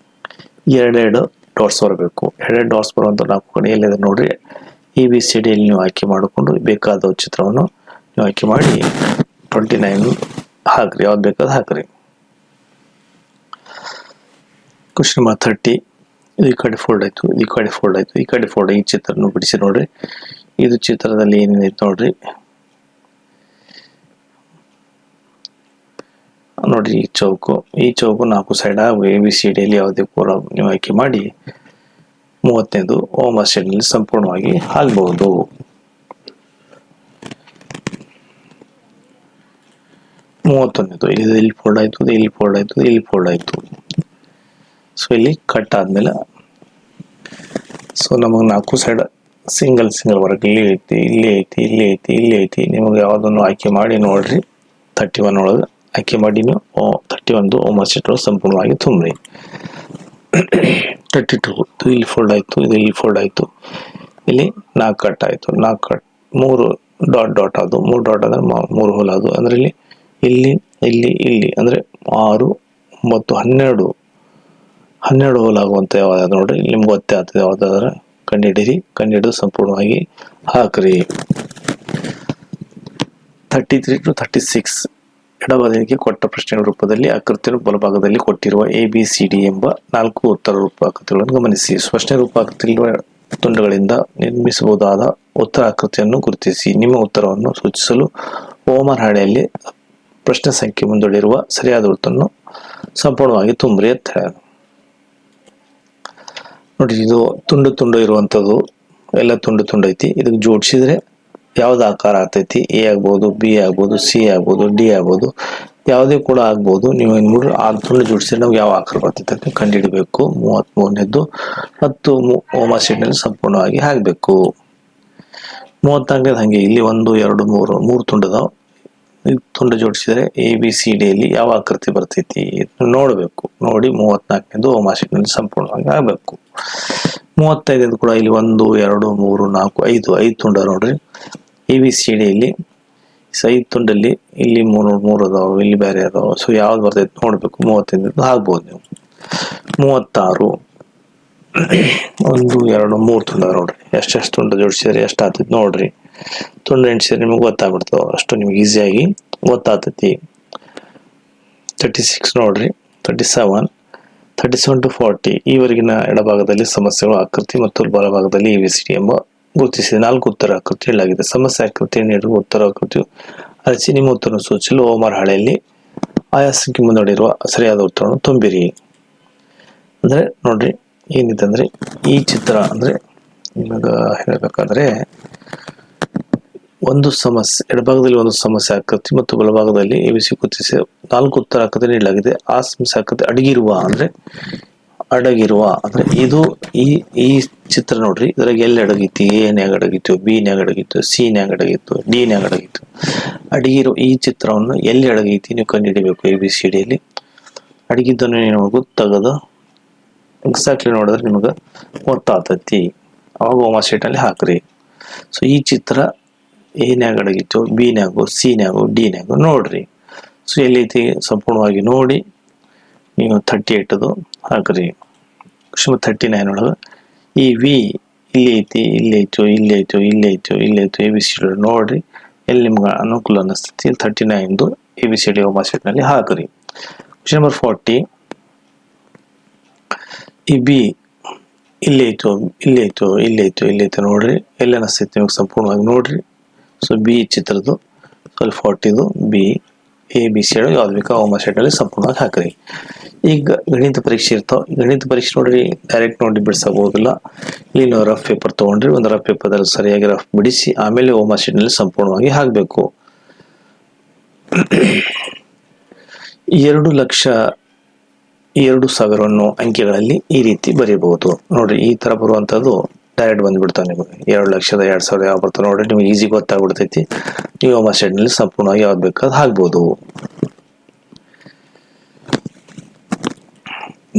2 ಡಾಟ್ಸ್ ಬರಬೇಕು. 2 ಡಾಟ್ಸ್ ಬರುವಂತ 4 ಕಡೆ ಎಲ್ಲಿದೆ ನೋಡ್ರಿ. ABCD ಅಲ್ಲಿ ನೀವು ಆಯ್ಕೆ ಮಾಡಿಕೊಂಡು ಬೇಕಾದ ಚಿತ್ರವನ್ನು ನೀವು ಆಯ್ಕೆ ಮಾಡಿ 29 ಹಾಕ್ರಿ, ಯಾವ್ದು ಬೇಕಾದ ಹಾಕ್ರಿ. ಕ್ವಶನ್ ನಂಬರ್ 30, ಇದು ಈ ಕಡೆ ಫೋಲ್ಡ್ ಆಯ್ತು, ಈ ಕಡೆ ಫೋಲ್ಡ್ ಆಯ್ತು, ಈ ಕಡೆ ಫೋಲ್ಡ್. ಈ ಚಿತ್ರವನ್ನು ಬಿಡಿಸಿ ನೋಡ್ರಿ. ಇದು ಚಿತ್ರದಲ್ಲಿ ಏನೇನೈತೆ ನೋಡ್ರಿ. ನೋಡ್ರಿ ಈ ಚೌಕು 4 ಸೈಡ್ ABCD ಅಲ್ಲಿ ಯಾವುದೇ ಕೂಡ ನೀವು ಆಯ್ಕೆ ಮಾಡಿ 35 ಹೋಮ್ವರ್ಕ್ ಶೀಟ್ ನಲ್ಲಿ ಸಂಪೂರ್ಣವಾಗಿ ಹಾಕಬಹುದು. ಇಲ್ಲಿ ಫೋಲ್ಡ್ ಆಯ್ತು, ಇಲ್ಲಿ ಫೋಲ್ಡ್ ಆಯ್ತು, ಇಲ್ಲಿ ಫೋಲ್ಡ್ ಆಯ್ತು. ಸೊ ಇಲ್ಲಿ ಕಟ್ ಆದ್ಮೇಲೆ ಸೊ ನಮಗೆ 4 ಸೈಡ್ ಸಿಂಗಲ್ ವರ್ಗ ಇಲ್ಲಿ ಐತಿ, ಇಲ್ಲಿ ಐತಿ, ಇಲ್ಲಿ ಐತಿ, ಇಲ್ಲಿ ಐತಿ. ನಿಮಗೆ ಯಾವುದನ್ನು ಆಯ್ಕೆ ಮಾಡಿ ನೋಡ್ರಿ. 31 ಒಳಗೆ ಆಯ್ಕೆ ಮಾಡಿ ನೀವು 31 ಹೋಮ್ವರ್ಕ್ ಶೀಟ್ ಒಳಗೆ ಸಂಪೂರ್ಣವಾಗಿ ತುಂಬ್ರಿ. 32 ಇಲ್ಲಿ ಫೋಲ್ಡ್ ಆಯ್ತು, ಇದು ಇಲ್ಲಿ ಫೋಲ್ಡ್ ಆಯ್ತು, ಇಲ್ಲಿ 4 ಕಟ್ ಆಯ್ತು, 4 ಕಟ್ 3 ಡಾಟ್ ಅದು, 3 ಡಾಟ್ ಅಂದ್ರೆ 3 ಹೋಲ್ ಅದು. ಅಂದ್ರೆ ಇಲ್ಲಿ ಇಲ್ಲಿ ಇಲ್ಲಿ ಇಲ್ಲಿ ಅಂದ್ರೆ 6 9 12 ಹೋಲ್ ಆಗುವಂತ ಯಾವ್ದಾದ್ರು ನೋಡ್ರಿ. ನಿಮ್ಗೆ ಗೊತ್ತೇ ಆಗ್ತದೆ ಯಾವ್ದಾದ್ರೆ ಕಂಡಿಡಿದು ಸಂಪೂರ್ಣವಾಗಿ ಹಾಕ್ರಿ. 33 to 36 ಎಡಬದಿಗೆ ಕೊಟ್ಟ ಪ್ರಶ್ನೆಗಳ ರೂಪದಲ್ಲಿ ಆಕೃತಿಯನ್ನು ಬಲಭಾಗದಲ್ಲಿ ಕೊಟ್ಟಿರುವ ABCD ಎಂಬ 4 ಉತ್ತರ ರೂಪಾಕೃತಿಗಳನ್ನು ಗಮನಿಸಿ. ಪ್ರಶ್ನೆ ರೂಪಾಕೃತಿಯ ತುಂಡುಗಳಿಂದ ನಿರ್ಮಿಸಬಹುದಾದ ಉತ್ತರ ಆಕೃತಿಯನ್ನು ಗುರುತಿಸಿ. ನಿಮ್ಮ ಉತ್ತರವನ್ನು ಸೂಚಿಸಲು ಹೋಮ್ವರ್ಕ್ ಹಾಳೆಯಲ್ಲಿ ಪ್ರಶ್ನೆ ಸಂಖ್ಯೆ ಮುಂದೂಡಿರುವ ಸರಿಯಾದ ಉತ್ತರವನ್ನು ಸಂಪೂರ್ಣವಾಗಿ ತುಂಬ್ರಿ ಅಂತ ಹೇಳ ನೋಡಿ. ಇದು ತುಂಡು ಇರುವಂತದ್ದು ಎಲ್ಲ ತುಂಡು ಐತಿ. ಇದಕ್ಕೆ ಜೋಡಿಸಿದ್ರೆ ಯಾವ್ದು ಆಕಾರ ಆಗ್ತೈತಿ? A ಆಗ್ಬಹುದು, B ಆಗ್ಬಹುದು, C ಆಗ್ಬಹುದು, D ಆಗ್ಬಹುದು, ಯಾವುದೇ ಕೂಡ ಆಗ್ಬಹುದು. ನೀವು ನೋಡ್ರಿ ಆ ತುಂಡು ಜೋಡಿಸಿದ್ರೆ ನಮ್ಗೆ ಯಾವ ಆಕಾರ ಬರ್ತೈತೆ ಅಂತ ಕಂಡುಹಿಡಬೇಕು. 33ನೇದ್ದು 10 ಹೋಮ್ವರ್ಕ್ ಶೀಟ್ ನಲ್ಲಿ ಸಂಪೂರ್ಣವಾಗಿ ಹಾಕ್ಬೇಕು. 34ನೇದು ಹಂಗೆ ಇಲ್ಲಿ 1 2 3 ತುಂಡು ಅದಾವ. ತುಂಡು ಜೋಡಿಸಿದ್ರೆ ABCD ಅಲ್ಲಿ ಯಾವ ಆಕೃತಿ ಬರ್ತೈತಿ ನೋಡ್ಬೇಕು. ನೋಡಿ 34ನೇದು ಹೋಮ್ವರ್ಕ್ ಶೀಟ್ ನಲ್ಲಿ ಸಂಪೂರ್ಣವಾಗಿ ಆಗ್ಬೇಕು. 35ನೇದು ಕೂಡ ಇಲ್ಲಿ 1 2 3 4 5 ತುಂಡ ನೋಡ್ರಿ. ABCD ಇಲ್ಲಿ 5 ತುಂಡಲ್ಲಿ ಇಲ್ಲಿ 3 ಅದಾವ, ಇಲ್ಲಿ ಬೇರೆ ಅದಾವ. ಸೊ ಯಾವ್ದು ಬರ್ತೈತಿ ನೋಡ್ಬೇಕು. 35 ಆಗ್ಬೋದು ನೀವು. 36 1 2 3 ತುಂಡ ನೋಡ್ರಿ. ಎಷ್ಟು ತುಂಡ ಜೋಡಿಸಿದ್ರೆ ಎಷ್ಟು ಆಗ್ತೈತಿ ನೋಡ್ರಿ. ತುಂಡು ಎಣಿಸಿದ್ರೆ ನಿಮ್ಗೆ ಗೊತ್ತಾಗ್ಬಿಡ್ತಾವ. ಅಷ್ಟು ನಿಮ್ಗೆ ಈಸಿಯಾಗಿ ಗೊತ್ತಾಗ್ತೈತಿ. 36 ನೋಡ್ರಿ. 37 to 40 ಈವರೆಗಿನ ಎಡಭಾಗದಲ್ಲಿ ಸಮಸ್ಯೆಗಳು ಆಕೃತಿ ಮತ್ತು ಬಲಭಾಗದಲ್ಲಿ ABCD ಎಂಬ ಗುರುತಿಸಿದ 4 ಉತ್ತರ ಆಕೃತಿ ನೀಡಲಾಗಿದೆ. ಸಮಸ್ಯೆ ಆಕೃತಿ ನೀಡುವ ಉತ್ತರ ಆಕೃತಿ ಅರಸಿ ನಿಮ್ಮ ಉತ್ತರ ಸೂಚಿಸಲು ಹೋಮ್ವರ್ಕ್ ಹಾಳೆಯಲ್ಲಿ ಆಯಾ ಸಂಖ್ಯೆ ಮುಂದೂಡಿರುವ ಸರಿಯಾದ ಉತ್ತರವನ್ನು ತುಂಬಿರಿ. ಅಂದ್ರೆ ನೋಡ್ರಿ ಏನಿದೆ ಅಂದ್ರೆ ಈ ಚಿತ್ರ ಅಂದ್ರೆ ನಿಮಗ ಹೇಳ್ಬೇಕಾದ್ರೆ ಒಂದು ಸಮಸ್ಯೆ ಎಡಭಾಗದಲ್ಲಿ ಒಂದು ಸಮಸ್ಯೆ ಆಕೃತಿ ಮತ್ತು ಬಲಭಾಗದಲ್ಲಿ ABCD ಗುರುತಿಸಿದ 4 ಉತ್ತರ ಆಕೃತಿ ನೀಡಲಾಗಿದೆ. ಆ ಸಮಸ್ಯೆ ಆಕೃತಿ ಅಡಗಿರುವ ಅಂದ್ರೆ ಇದು ಈ ಚಿತ್ರ ನೋಡ್ರಿ. ಇದ್ರಾಗ ಎಲ್ಲಿ ಅಡಗಿತ್ತು? A ನ್ಯಾಗ ಅಡಗಿತ್ತು, B ನ್ಯಾಗ ಅಡಗಿತ್ತು, C ನ್ಯಾಗ ಅಡಗಿತ್ತು, D ನ್ಯಾಗ ಅಡಗಿತ್ತು. ಅಡಗಿರೋ ಈ ಚಿತ್ರವನ್ನು ಎಲ್ಲಿ ಅಡಗೈತಿ ನೀವು ಕಂಡುಹಿಡಿಬೇಕು. ABCD ಅಲ್ಲಿ ಅಡಗಿದ್ದನ್ನು ನಿಮಗೆ ತೆಗೆದು ಎಕ್ಸಾಕ್ಟ್ಲಿ ನೋಡಿದ್ರೆ ನಿಮಗೆ ಗೊತ್ತಾಗ್ತೈತಿ. ಅವಾಗ ಹೋಮ್ವರ್ಕ್ ಶೀಟ್ ಅಲ್ಲಿ ಹಾಕ್ರಿ. ಸೊ ಈ ಚಿತ್ರ A ನ್ಯಾಗ ಅಡಗಿತ್ತು, B ನ್ಯಾಗು, C ನ್ಯಾಗು, D ನ್ಯಾಗು ನೋಡ್ರಿ. ಸೊ ಎಲ್ಲೈತಿ ಸಂಪೂರ್ಣವಾಗಿ ನೋಡಿ ನೀವು 38 ಹಾಕ್ರಿ. 39 ಒಳಗೆ ಈ V ಇಲ್ಲಿ ಐತಿ, ಇಲ್ಲಿ ಐತು, ಇಲ್ಲಿ ಐತು, ಇಲ್ಲಿ ಐತು, ಇಲ್ಲಿ ಐತು. ABCD ನೋಡ್ರಿ ಎಲ್ಲಿ ನಿಮ್ಗೆ ಅನುಕೂಲ ಅನಿಸ್ತೈತಿ. 39 ABCD ಹೋಮ್ವರ್ಕ್ ಶೀಟ್ ನಲ್ಲಿ ಹಾಕ್ರಿ. ಕ್ವಶನ್ ನಂಬರ್ 40 ಈ B ಇಲ್ಲಿ ಐತು, ಇಲ್ಲಿ ಐತು, ಇಲ್ಲಿ ಐತು, ಇಲ್ಲಿ ಐತು ನೋಡ್ರಿ. ಎಲ್ಲಿ ಅನಿಸ್ತೈತಿ ನಿಮಗೆ ಸಂಪೂರ್ಣವಾಗಿ ನೋಡ್ರಿ. ಸೊ B ಚಿತ್ರದ್ದು 40 B ABCD ಯಾವ್ದು ಬೇಕಾ ಹೋಮ್ವರ್ಕ್ ಶೀಟ್ ಅಲ್ಲಿ ಸಂಪೂರ್ಣವಾಗಿ ಹಾಕ್ರಿ. ಈಗ ಗಣಿತ ಪರೀಕ್ಷೆ ಇರ್ತಾವ. ಗಣಿತ ಪರೀಕ್ಷೆ ನೋಡ್ರಿ ಡೈರೆಕ್ಟ್ ನೋಡಿ ಬಿಡಿಸಬಹುದಿಲ್ಲ. ಇಲ್ಲಿ ರಫ್ ಪೇಪರ್ ತಗೊಂಡ್ರಿ. ಒಂದು ರಫ್ ಪೇಪರ್ದಲ್ಲಿ ಸರಿಯಾಗಿ ರಫ್ ಬಿಡಿಸಿ ಆಮೇಲೆ ಹೋಮ್ವರ್ಕ್ ಶೀಟ್ ನಲ್ಲಿ ಸಂಪೂರ್ಣವಾಗಿ ಹಾಕ್ಬೇಕು. 2,02,000 ಅಂಕೆಗಳಲ್ಲಿ ಈ ರೀತಿ ಬರೆಯಬಹುದು. ನೋಡ್ರಿ ಈ ತರ ಬರುವಂತದ್ದು ಡೈರೆಕ್ಟ್ ಬಂದ್ಬಿಡ್ತಾವೆ ನಿಮಗೆ 2,02,000 ಯಾವ ಬರ್ತಾವೆ ನೋಡ್ರಿ, ನಿಮ್ಗೆ ಈಸಿ ಗೊತ್ತಾಗ್ಬಿಡ್ತೈತಿ. ನೀವು ಓಮರ್ಶೆಡ್ನಲ್ಲಿ ಸಂಪೂರ್ಣವಾಗಿ ಯಾವ್ದು ಬೇಕಾದ್ರೆ ಹಾಕ್ಬೋದು.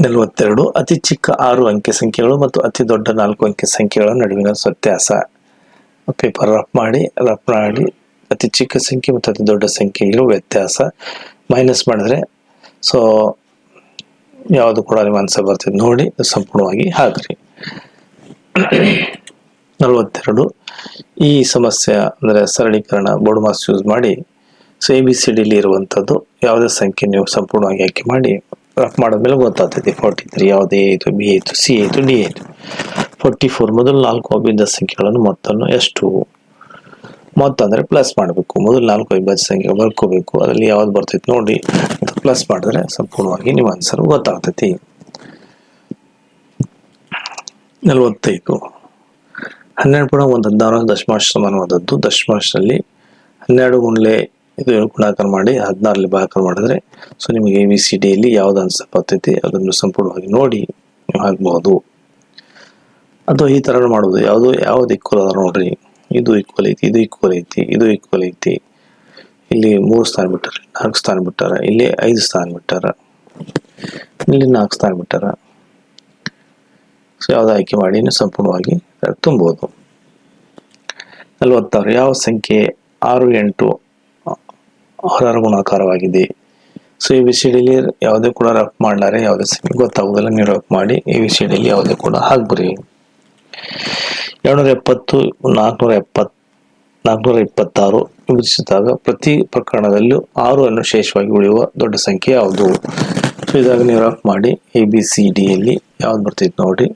42 ಅತಿ ಚಿಕ್ಕ 6 ಅಂಕೆ ಸಂಖ್ಯೆಗಳು ಮತ್ತು ಅತಿ ದೊಡ್ಡ 4 ಅಂಕೆ ಸಂಖ್ಯೆಗಳ ನಡುವಿನ ವ್ಯತ್ಯಾಸ. ಪೇಪರ್ ರಫ್ ಮಾಡಿ ಅತಿ ಚಿಕ್ಕ ಸಂಖ್ಯೆ ಮತ್ತು ಅತಿ ದೊಡ್ಡ ಸಂಖ್ಯೆಗಳು ವ್ಯತ್ಯಾಸ ಮೈನಸ್ ಮಾಡಿದ್ರೆ ಸೊ ಯಾವುದು ಕೂಡ ನಿಮ್ಮ ಆನ್ಸರ್ ಬರ್ತದೆ ನೋಡಿ ಸಂಪೂರ್ಣವಾಗಿ ಹಾಕ್ರಿ. 42 ಈ ಸಮಸ್ಯೆ ಅಂದರೆ ಸರಳೀಕರಣ ಬೋರ್ಡ್ ಮಾಸ್ ಯೂಸ್ ಮಾಡಿ ಸೊ ABCD ಇರುವಂಥದ್ದು ಯಾವುದೇ ಸಂಖ್ಯೆ ನೀವು ಸಂಪೂರ್ಣವಾಗಿ ಆಯ್ಕೆ ಮಾಡಿ ರಫ್ ಮಾಡಿದ್ಮೇಲೆ ಗೊತ್ತಾಗ್ತೈತಿ. 43 ಯಾವುದೇ ಆಯಿತು, B ಆಯಿತು, C ಆಯಿತು, D ಆಯಿತು. 44 ಮೊದಲು 4 ಅವಿಭಾಜ್ಯ ಸಂಖ್ಯೆಗಳನ್ನು ಮೊತ್ತವನ್ನು ಎಷ್ಟು ಮೊತ್ತ ಅಂದರೆ ಪ್ಲಸ್ ಮಾಡಬೇಕು. ಮೊದಲು 4 ಅವಿಭಾಜ್ಯ ಸಂಖ್ಯೆ ಬರ್ಕೋಬೇಕು, ಅದರಲ್ಲಿ ಯಾವ್ದು ಬರ್ತೈತಿ ನೋಡಿ ಪ್ಲಸ್ ಮಾಡಿದ್ರೆ ಸಂಪೂರ್ಣವಾಗಿ ನಿಮ್ಮ ಆನ್ಸರ್ ಗೊತ್ತಾಗ್ತೈತಿ. 45 12 ಕೂಡ ಒಂದು 16 ದಶಮಾಂಶ ಸಮಾನವಾದದ್ದು. ದಶಮಾಂಶದಲ್ಲಿ 12 ಗುಂಡ್ಲೆ ಇದು ಗುಣಾಕಾರ ಮಾಡಿ 16 ಭಾಗಾಕಾರ ಮಾಡಿದ್ರೆ ಸೊ ನಿಮಗೆ ABCD ಯಾವ್ದು ಆನ್ಸರ್ ಬರ್ತೈತಿ ಅದನ್ನು ಸಂಪೂರ್ಣವಾಗಿ ನೋಡಿ ನೀವು ಹಾಕ್ಬಹುದು. ಅಥವಾ ಈ ತರ ಮಾಡೋದು, ಯಾವ್ದು ಈಕ್ವಲ್ ಅದ ನೋಡ್ರಿ, ಇದು ಈಕ್ವಲ್ ಐತಿ, ಇದು ಈಕ್ವಲ್ ಐತಿ, ಇದು ಈಕ್ವಲ್ ಐತಿ, ಇಲ್ಲಿ 3 ಸ್ಥಾನ ಬಿಟ್ಟಾರ, 4 ಸ್ಥಾನ ಬಿಟ್ಟಾರ, ಇಲ್ಲಿ 5 ಸ್ಥಾನ ಬಿಟ್ಟಾರ, ಇಲ್ಲಿ 4 ಸ್ಥಾನ ಬಿಟ್ಟಾರ. ಸೊ ಯಾವ್ದು ಆಯ್ಕೆ ಮಾಡಿ ಸಂಪೂರ್ಣವಾಗಿ ತುಂಬಬಹುದು. 46 ಯಾವ ಸಂಖ್ಯೆ 6, 8 6 ಗುಣಾಕಾರವಾಗಿದೆ. ಸೊ ABCD ಯಾವುದೇ ಕೂಡ ರಫ್ ಮಾಡ್ಲಾರೆ ಯಾವುದೇ ಸಂಖ್ಯೆ ಗೊತ್ತಾಗುದಿಲ್ಲ, ನೀವು ರಫ್ ಮಾಡಿ ABCD ಯಾವುದೇ ಕೂಡ ಹಾಕ್ಬ್ರಿ. 270 426 ವಿಭಜಿಸಿದಾಗ ಪ್ರತಿ ಪ್ರಕರಣದಲ್ಲೂ 6 ಅನ್ನು ಶೇಷವಾಗಿ ಉಳಿಯುವ ದೊಡ್ಡ ಸಂಖ್ಯೆ ಯಾವುದು? ಸೊ ಇದಾಗ ನೀವು ರಫ್ ಮಾಡಿ ABCD ಯಾವ್ದು ಬರ್ತೈತಿ ನೋಡಿ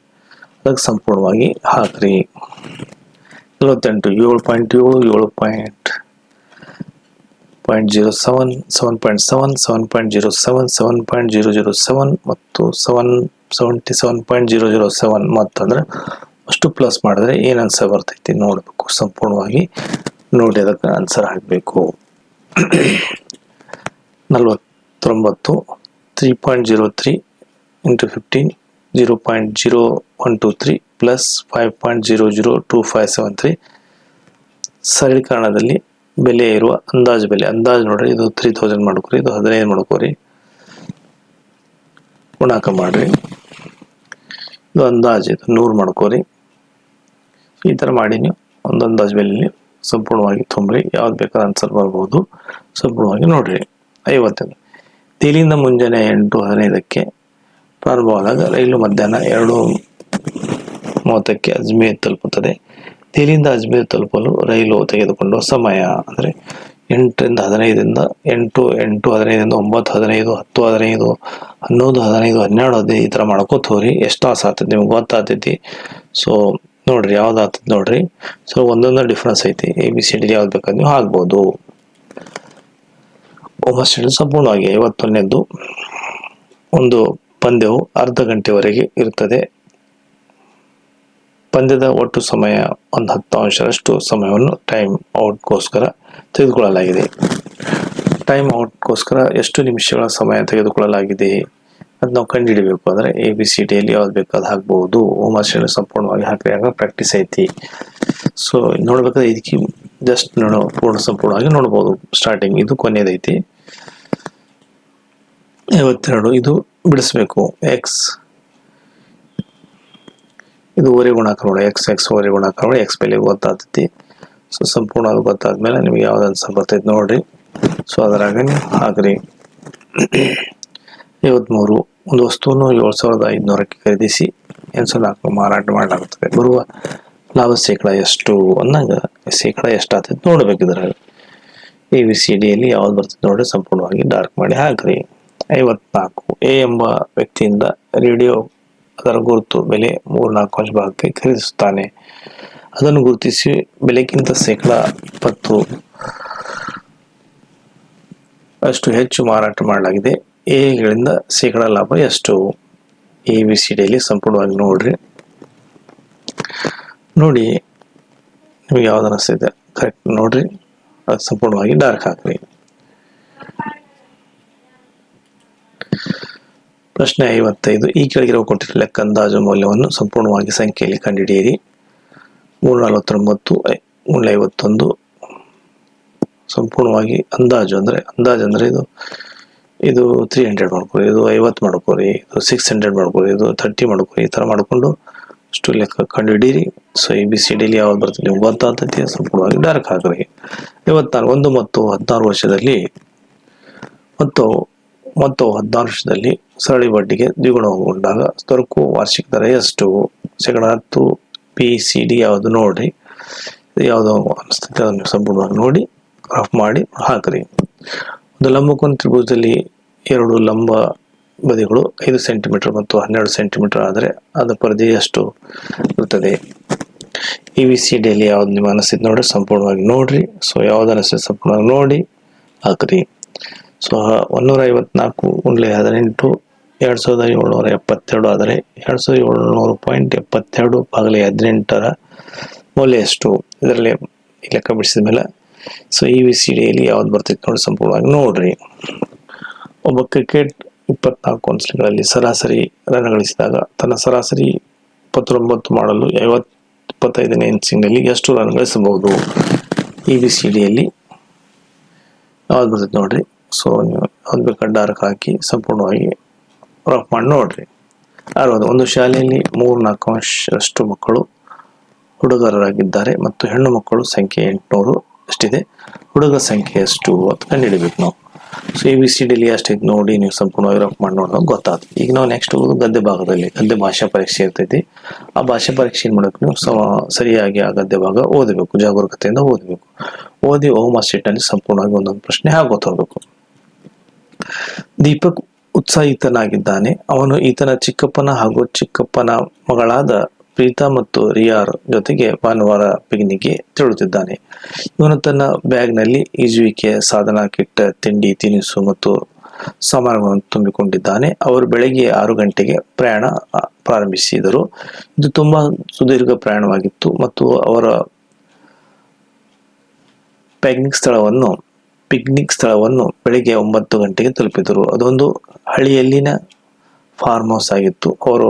ಅದಕ್ಕೆ ಸಂಪೂರ್ಣವಾಗಿ ಹಾಕ್ರಿ. 48 7.07 7.7 7.07 7.007 ಮತ್ತು 77.007 ಮತ್ತಂದ್ರೆ ಅಷ್ಟು ಪ್ಲಸ್ ಮಾಡಿದ್ರೆ ಏನ್ ಆನ್ಸರ್ ಬರ್ತೈತಿ ನೋಡ್ಬೇಕು. ಸಂಪೂರ್ಣವಾಗಿ ನೋಡಿ ಅದಕ್ಕೆ ಆನ್ಸರ್ ಹಾಕಬೇಕು. 49 3.03 into 15 0.0123 plus 5.002573 ಸರಳೀಕರಣದಲ್ಲಿ ಬೆಲೆ ಇರುವ ಅಂದಾಜು ನೋಡ್ರಿ, ಇದು 3000 ಮಾಡ್ಕೊರಿ, ಇದು 15 ಮಾಡ್ಕೋರಿ, ಗುಣಾಕ ಮಾಡ್ರಿ, ಇದು ಅಂದಾಜು ಇದು 100 ಮಾಡ್ಕೋರಿ. ಈ ತರ ಮಾಡಿ ನೀವು ಒಂದು ಅಂದಾಜು ಬೆಲೆ ಸಂಪೂರ್ಣವಾಗಿ ತುಂಬ್ರಿ, ಯಾವ್ದು ಬೇಕಾದ ಆನ್ಸರ್ ಬರ್ಬೋದು. ಸಂಪೂರ್ಣವಾಗಿ ನೋಡ್ರಿ. 50 ತೇಲಿಯಿಂದ ಮುಂಜಾನೆ 8:15 ಪ್ರಾರಂಭವಾದಾಗ ರೈಲು ಮಧ್ಯಾಹ್ನ 2:30 ಅಜ್ಮೀರ್ ತಲುಪುತ್ತದೆ. ದೆಹಲಿಯಿಂದ ಅಜ್ಮೀರ್ ತಲುಪಲು ರೈಲು ತೆಗೆದುಕೊಂಡ ಸಮಯ ಅಂದರೆ 8 ರಿಂದ 15 8 8:15 9:15 10:15 11:15 12 ಈ ತರ ಮಾಡ್ಕೋತ ಹೋಗ್ರಿ. ಎಷ್ಟು ತಾಸು ಆಗ್ತದೆ ನಿಮ್ಗೆ ಗೊತ್ತಾಗ್ತೈತಿ. ಸೊ ನೋಡ್ರಿ ಯಾವ್ದು ಆಗ್ತದೆ ನೋಡ್ರಿ. ಸೊ ಒಂದೊಂದು ಡಿಫ್ರೆನ್ಸ್ ಐತಿ. ABCD ಯಾವ್ದು ಬೇಕಾದ್ರೆ ನೀವು ಹಾಕ್ಬೋದು. ಓಮರ್ಶೆಡ್ ಸಂಪೂರ್ಣವಾಗಿ 51ನೇದ್ದು ಒಂದು ಪಂದ್ಯವು ಅರ್ಧ ಗಂಟೆವರೆಗೆ ಇರುತ್ತದೆ. ಪಂದ್ಯದ ಒಟ್ಟು ಸಮಯ 1/10 ಸಮಯವನ್ನು ಟೈಮ್ ಔಟ್ಗೋಸ್ಕರ ತೆಗೆದುಕೊಳ್ಳಲಾಗಿದೆ. ಟೈಮ್ ಔಟ್ಗೋಸ್ಕರ ಎಷ್ಟು ನಿಮಿಷಗಳ ಸಮಯ ತೆಗೆದುಕೊಳ್ಳಲಾಗಿದೆ ಅದು ನಾವು ಕಂಡುಹಿಡಬೇಕು. ಅಂದರೆ ABCD ಯಾವ್ದು ಬೇಕಾದ ಹಾಕ್ಬಹುದು. ಓಮರ್ಶೆಡ್ ಸಂಪೂರ್ಣವಾಗಿ ಹಾಕಿದಾಗ ಪ್ರಾಕ್ಟೀಸ್ ಐತಿ. ಸೊ ನೋಡ್ಬೇಕಾದ್ರೆ ಇದಕ್ಕೆ ಜಸ್ಟ್ ಸಂಪೂರ್ಣವಾಗಿ ನೋಡ್ಬೋದು. ಸ್ಟಾರ್ಟಿಂಗ್ ಇದು ಕೊನೆಯದೈತಿ. 52 ಇದು ಬಿಡಿಸ್ಬೇಕು. ಎಕ್ಸ್ ಇದು ಓರೆ ಗುಣಾಕಾರ ನೋಡಿ, ಎಕ್ಸ್ ಓರೆ ಗುಣಾಕಾರ ನೋಡಿ, ಎಕ್ಸ್ ಬೆಲೆ ಗೊತ್ತಾಗ್ತೈತಿ. ಸೊ ಸಂಪೂರ್ಣವಾಗಿ ಗೊತ್ತಾದ್ಮೇಲೆ ನಿಮ್ಗೆ ಯಾವ್ದು ಆನ್ಸರ್ ಬರ್ತೈತಿ ನೋಡ್ರಿ. ಸೊ ಅದರಾಗ ನೀವು ಹಾಕ್ರಿ. 53 ಒಂದು ವಸ್ತುವನ್ನು 7,500ಕ್ಕೆ ಖರೀದಿಸಿ 8,400 ಮಾರಾಟ ಮಾಡಲಾಗುತ್ತದೆ. ಬರುವ ಲಾಭ ಶೇಕಡ ಎಷ್ಟು ಅಂದಾಗ ಶೇಕಡ ಎಷ್ಟಾಗ್ತೈತಿ ನೋಡ್ಬೇಕಿದ್ರೆ ABCD ಯಾವ್ದು ಬರ್ತೈತಿ ನೋಡಿ ಸಂಪೂರ್ಣವಾಗಿ ಡಾರ್ಕ್ ಮಾಡಿ ಹಾಕ್ರಿ. 54 ಎ ಎಂಬ ವ್ಯಕ್ತಿಯಿಂದ ರೇಡಿಯೋ ಅದರ ಗುರುತು ಬೆಲೆ 3-4 ಭಾಗಕ್ಕೆ ಖರೀದಿಸುತ್ತಾನೆ. ಅದನ್ನು ಗುರುತಿಸಿ ಬೆಲೆಗಿಂತ ಶೇಕಡ 20 ಅಷ್ಟು ಹೆಚ್ಚು ಮಾರಾಟ ಮಾಡಲಾಗಿದೆ. ಎಗಳಿಂದ ಶೇಕಡ ಲಾಭ ಎಷ್ಟು? ABCD ಸಂಪೂರ್ಣವಾಗಿ ನೋಡ್ರಿ. ನೋಡಿ ನಿಮ್ಗೆ ಯಾವ್ದು ಅನಿಸ್ತೈತೆ ಕರೆಕ್ಟ್ ನೋಡ್ರಿ. ಅದು ಸಂಪೂರ್ಣವಾಗಿ ಡಾರ್ಕ್ ಹಾಕ್ರಿ. ಪ್ರಶ್ನೆ 55 ಈ ಕೆಳಗಿರುವ ಕೊಟ್ಟಿರುವ ಲೆಕ್ಕ ಅಂದಾಜು ಮೌಲ್ಯವನ್ನು ಸಂಪೂರ್ಣವಾಗಿ ಸಂಖ್ಯೆಯಲ್ಲಿ ಕಂಡುಹಿಡಿಯಿರಿ. 349, 351 ಸಂಪೂರ್ಣವಾಗಿ ಅಂದಾಜು ಅಂದ್ರೆ ಇದು 300 ಮಾಡ್ಕೊರಿ, ಇದು 50 ಮಾಡ್ಕೊರಿ, ಇದು 600 ಮಾಡ್ಕೊರಿ, ಇದು 30 ಮಾಡ್ಕೊರಿ. ಈ ಥರ ಮಾಡಿಕೊಂಡು ಅಷ್ಟು ಲೆಕ್ಕ ಕಂಡು ಹಿಡೀರಿ. ಸೊ ABCD ಯಾವ್ದು ಬರ್ತದೆ ನಿಮ್ಗೆ ಗೊತ್ತಾಗ್ತೈತಿ, ಸಂಪೂರ್ಣವಾಗಿ ಡೈರೆಕ್ಟ್ ಹಾಕ್ರಿ. 54 1 ಮತ್ತು 16 ವರ್ಷದಲ್ಲಿ ಮತ್ತು 16 ವರ್ಷದಲ್ಲಿ ಸರಳಿ ಬಡ್ಡಿಗೆ ದ್ವಿಗುಣಗೊಂಡಾಗ ದೊರಕುವ ವಾರ್ಷಿಕ ದರ ಎಷ್ಟು? 10% PCD ಯಾವುದು ನೋಡ್ರಿ, ಯಾವುದೋ ಅನಿಸ್ತೈತೆ ಅದನ್ನು ಸಂಪೂರ್ಣವಾಗಿ ನೋಡಿ ರಫ್ ಮಾಡಿ ಹಾಕ್ರಿ. ಒಂದು ಲಂಬಕೋನ ತ್ರಿಭುಜದಲ್ಲಿ 2 ಲಂಬ ಬದಿಗಳು 5 ಸೆಂಟಿಮೀಟರ್ ಮತ್ತು 12 ಸೆಂಟಿಮೀಟರ್ ಆದರೆ ಅದರ ಪರಿಧಿ ಎಷ್ಟು ಇರ್ತದೆ? ABCDಯಲ್ಲಿ ಯಾವ್ದು ನಿಮ್ಮ ಅನಿಸ್ತೈತೆ ನೋಡ್ರಿ, ಸಂಪೂರ್ಣವಾಗಿ ನೋಡ್ರಿ. ಸೊ ಯಾವ್ದು ಅನಿಸ್ತೈತೆ ಸಂಪೂರ್ಣವಾಗಿ ನೋಡಿ ಹಾಕ್ರಿ. ಸೊ 154 × 18 2772 ಆದರೆ 2700.72 / 18ರ ಮೌಲ್ಯ ಎಷ್ಟು? ಇದರಲ್ಲಿ ಲೆಕ್ಕ ಬಿಡಿಸಿದ ಮೇಲೆ ಸೊ ABCDಯಲ್ಲಿ ಯಾವ್ದು ಬರ್ತೈತೆ ನೋಡಿ ಸಂಪೂರ್ಣವಾಗಿ ನೋಡ್ರಿ. ಒಬ್ಬ ಕ್ರಿಕೆಟ್ 24 ಅನ್ಸ್ಗಳಲ್ಲಿ ಸರಾಸರಿ ರನ್ ಗಳಿಸಿದಾಗ ತನ್ನ ಸರಾಸರಿ 29 ಮಾಡಲು 25ನೇ ಇನ್ನಿಂಗ್ಸ್ನಲ್ಲಿ ಎಷ್ಟು ರನ್ ಗಳಿಸಬಹುದು? ABCDಯಲ್ಲಿ ಯಾವ್ದು ಬರ್ತೈತೆ ನೋಡ್ರಿ. ಸೊ ನೀವು ಯಾವ್ದು ಬೇಕಾದ್ರೆ ಡಾರ್ಕ್ ಹಾಕಿ ಸಂಪೂರ್ಣವಾಗಿ ರಫ್ ಮಾಡಿ ನೋಡ್ರಿ. 60 ಒಂದು ಶಾಲೆಯಲ್ಲಿ 3/4 ಮಕ್ಕಳು ಹುಡುಗರಾಗಿದ್ದಾರೆ ಮತ್ತು ಹೆಣ್ಣು ಮಕ್ಕಳು ಸಂಖ್ಯೆ 800 ಎಷ್ಟಿದೆ? ಹುಡುಗರ ಸಂಖ್ಯೆ ಎಷ್ಟು ಅಂತ ಕಂಡುಹಿಡಿಬೇಕು ನಾವು. ಸೊ ABCDಯಲ್ಲಿ ಅಷ್ಟೈತೆ ನೋಡಿ ನೀವು ಸಂಪೂರ್ಣವಾಗಿ ರಫ್ ಮಾಡಿ ನೋಡಿದಾಗ ಗೊತ್ತಾಗ್ತದೆ. ಈಗ ನಾವು ನೆಕ್ಸ್ಟ್ ಹೋಗೋದು ಗದ್ಯ ಭಾಗದಲ್ಲಿ. ಗದ್ಯ ಭಾಷಾ ಪರೀಕ್ಷೆ ಇರ್ತೈತಿ. ಆ ಭಾಷಾ ಪರೀಕ್ಷೆ ಏನು ಮಾಡಬೇಕು ನೀವು ಸರಿಯಾಗಿ ಆ ಗದ್ಯ ಭಾಗ ಓದಬೇಕು, ಜಾಗರೂಕತೆಯಿಂದ ಓದಬೇಕು. ಓದಿ ಹೋಮ್ ಶೀಟ್ನಲ್ಲಿ ಸಂಪೂರ್ಣವಾಗಿ ಒಂದೊಂದು ಪ್ರಶ್ನೆ ಹಾಕೋತಿರ್ಬೇಕು. ದೀಪಕ್ ಉತ್ಸಾಹಿತನಾಗಿದ್ದಾನೆ. ಅವನು ಈತನ ಚಿಕ್ಕಪ್ಪನ ಹಾಗೂ ಚಿಕ್ಕಪ್ಪನ ಮಗಳಾದ ಪ್ರೀತಾ ಮತ್ತು ರಿಯಾರ್ ಜೊತೆಗೆ ಭಾನುವಾರ ಪಿಕ್ನಿಕ್ಗೆ ತೆರಳುತ್ತಿದ್ದಾನೆ. ಇವನು ತನ್ನ ಬ್ಯಾಗ್ನಲ್ಲಿ ಈಜುವಿಕೆಯ ಸಾಧನ, ಕಿಟ್ಟ, ತಿಂಡಿ, ತಿನಿಸು ಮತ್ತು ಸಾಮಾನುಗಳನ್ನು ತುಂಬಿಕೊಂಡಿದ್ದಾನೆ. ಅವರು ಬೆಳಗ್ಗೆ 6 ಗಂಟೆಗೆ ಪ್ರಯಾಣ ಪ್ರಾರಂಭಿಸಿದರು. ಇದು ತುಂಬಾ ಸುದೀರ್ಘ ಪ್ರಯಾಣವಾಗಿತ್ತು ಮತ್ತು ಅವರ ಪಿಕ್ನಿಕ್ ಸ್ಥಳವನ್ನು ಬೆಳಿಗ್ಗೆ 9 ಗಂಟೆಗೆ ತಲುಪಿದರು. ಅದೊಂದು ಹಳ್ಳಿಯಲ್ಲಿನ ಫಾರ್ಮ್ ಹೌಸ್ ಆಗಿತ್ತು. ಅವರು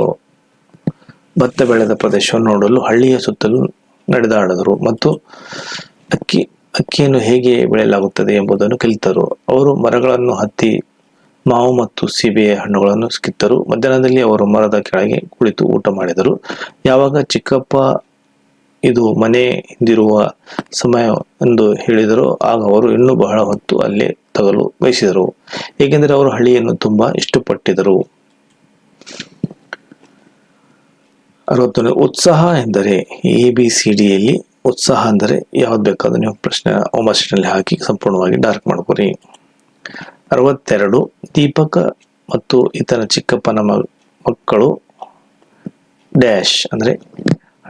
ಭತ್ತ ಬೆಳೆದ ಪ್ರದೇಶವನ್ನು ನೋಡಲು ಹಳ್ಳಿಯ ಸುತ್ತಲೂ ನಡೆದಾಡಿದರು ಮತ್ತು ಅಕ್ಕಿಯನ್ನು ಹೇಗೆ ಬೆಳೆಯಲಾಗುತ್ತದೆ ಎಂಬುದನ್ನು ಕಲಿತರು. ಅವರು ಮರಗಳನ್ನು ಹತ್ತಿ ಮಾವು ಮತ್ತು ಸೀಬೆಯ ಹಣ್ಣುಗಳನ್ನು ಕಿತ್ತರು. ಮಧ್ಯಾಹ್ನದಲ್ಲಿ ಅವರು ಮರದ ಕೆಳಗೆ ಕುಳಿತು ಊಟ ಮಾಡಿದರು. ಯಾವಾಗ ಚಿಕ್ಕಪ್ಪ ಇದು ಮನೆ ಹಿಂದಿರುವ ಸಮಯ ಎಂದು ಹೇಳಿದರು, ಆಗ ಅವರು ಇನ್ನೂ ಬಹಳ ಹೊತ್ತು ಅಲ್ಲೇ ತಗಲು ಬಯಸಿದರು, ಏಕೆಂದರೆ ಅವರು ಹಳ್ಳಿಯನ್ನು ತುಂಬಾ ಇಷ್ಟಪಟ್ಟಿದ್ದರು. 61 ಉತ್ಸಾಹ ಎಂದರೆ? ABCDಯಲ್ಲಿ ಉತ್ಸಾಹ ಅಂದರೆ ಯಾವ್ದು ಬೇಕಾದ್ರೂ ನೀವು ಪ್ರಶ್ನೆ ಹೋಮ್ವರ್ಕ್ನಲ್ಲಿ ಹಾಕಿ ಸಂಪೂರ್ಣವಾಗಿ ಡಾರ್ಕ್ ಮಾಡ್ಕೊರಿ. 62 ದೀಪಕ ಮತ್ತು ಈತನ ಚಿಕ್ಕಪ್ಪನ ಮಕ್ಕಳು ಡ್ಯಾಶ್ ಅಂದರೆ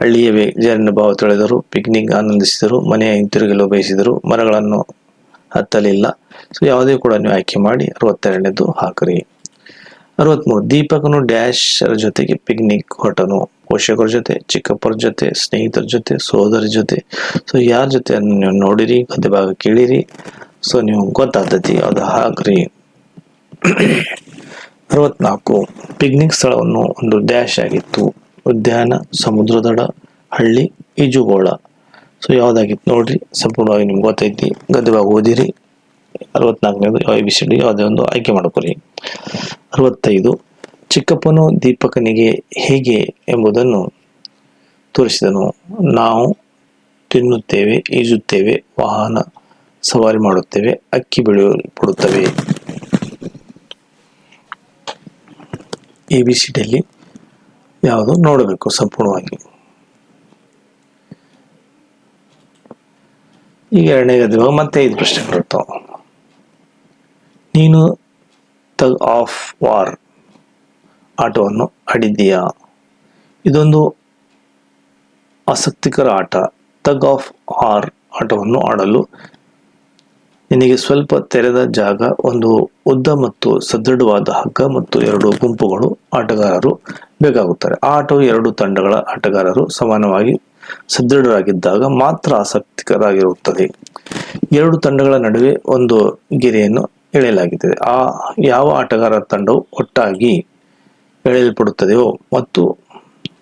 ಹಳ್ಳಿಯ ಜನ ಭಾವ ತೊಳೆದರು, ಪಿಕ್ನಿಕ್ ಆನಂದಿಸಿದರು, ಮನೆಯ ಹಿಂತಿರುಗಲು ಬಯಸಿದರು, ಮರಗಳನ್ನು ಹತ್ತಲಿಲ್ಲ. ಸೊ ಯಾವುದೇ ಕೂಡ ನೀವು ಆಯ್ಕೆ ಮಾಡಿ 62ನೇದು ಹಾಕ್ರಿ. 63 ದೀಪಕನು ಡ್ಯಾಶ್ ಜೊತೆಗೆ ಪಿಕ್ನಿಕ್ ಹೊರಟನು. ಪೋಷಕರ ಜೊತೆ, ಚಿಕ್ಕಪ್ಪರ ಜೊತೆ, ಸ್ನೇಹಿತರ ಜೊತೆ, ಸಹೋದರ ಜೊತೆ. ಸೊ ಯಾರ ಜೊತೆ ನೀವು ನೋಡಿರಿ, ಗದ್ಯ ಭಾಗ ಕೇಳಿರಿ. ಸೊ ನೀವು ಗೊತ್ತಾಗ್ತೈತಿ, ಅದು ಹಾಕ್ರಿ. 64 ಪಿಕ್ನಿಕ್ ಸ್ಥಳವನ್ನು ಒಂದು ಡ್ಯಾಶ್ ಆಗಿತ್ತು. ಉದ್ಯಾನ, ಸಮುದ್ರ ದಡ, ಹಳ್ಳಿ, ಈಜುಗೋಳ. ಸೊ ಯಾವ್ದಾಗಿತ್ತು ನೋಡ್ರಿ, ಸಂಪೂರ್ಣವಾಗಿ ನಿಮ್ಗೆ ಗೊತ್ತೈತಿ, ಗದ್ಯ ಭಾಗ ಓದಿರಿ. 64ನೇದು ABCD ಯಾವುದೇ ಒಂದು ಆಯ್ಕೆ ಮಾಡ್ಕೊರಿ. 65 ಚಿಕ್ಕಪ್ಪನು ದೀಪಕನಿಗೆ ಹೇಗೆ ಎಂಬುದನ್ನು ತೋರಿಸಿದನು. ನಾವು ತಿನ್ನುತ್ತೇವೆ, ಈಜುತ್ತೇವೆ, ವಾಹನ ಸವಾರಿ ಮಾಡುತ್ತೇವೆ, ಅಕ್ಕಿ ಬೆಳೆಯಲ್ಪಡುತ್ತವೆ. ABCDಯಲ್ಲಿ ಯಾವುದು ನೋಡಬೇಕು ಸಂಪೂರ್ಣವಾಗಿ. ಈಗ ಎರಡನೇ ಗದ್ಯ ಮತ್ತೆ 5 ಪ್ರಶ್ನೆಗಳು ಇರ್ತಾವ. ನೀನು ಟಗ್ ಆಫ್ ವಾರ್ ಆಟವನ್ನು ಆಡಿದ್ದೀಯಾ? ಇದೊಂದು ಆಸಕ್ತಿಕರ ಆಟ. ಟಗ್ ಆಫ್ ವಾರ್ ಆಟವನ್ನು ಆಡಲು ನಿನಗೆ ಸ್ವಲ್ಪ ತೆರೆದ ಜಾಗ, ಒಂದು ಉದ್ದ ಮತ್ತು ಸದೃಢವಾದ ಹಗ್ಗ ಮತ್ತು 2 ಗುಂಪುಗಳು ಆಟಗಾರರು ಬೇಕಾಗುತ್ತಾರೆ. ಆ ಆಟವು 2 ತಂಡಗಳ ಆಟಗಾರರು ಸಮಾನವಾಗಿ ಸದೃಢರಾಗಿದ್ದಾಗ ಮಾತ್ರ ಆಸಕ್ತಿಕರವಾಗಿರುತ್ತದೆ. 2 ತಂಡಗಳ ನಡುವೆ ಒಂದು ಗೆರೆಯನ್ನು ಎಳೆಯಲಾಗಿದೆ. ಯಾವ ಆಟಗಾರರ ತಂಡವು ಒಟ್ಟಾಗಿ ಎಳೆಯಲ್ಪಡುತ್ತದೆಯೋ ಮತ್ತು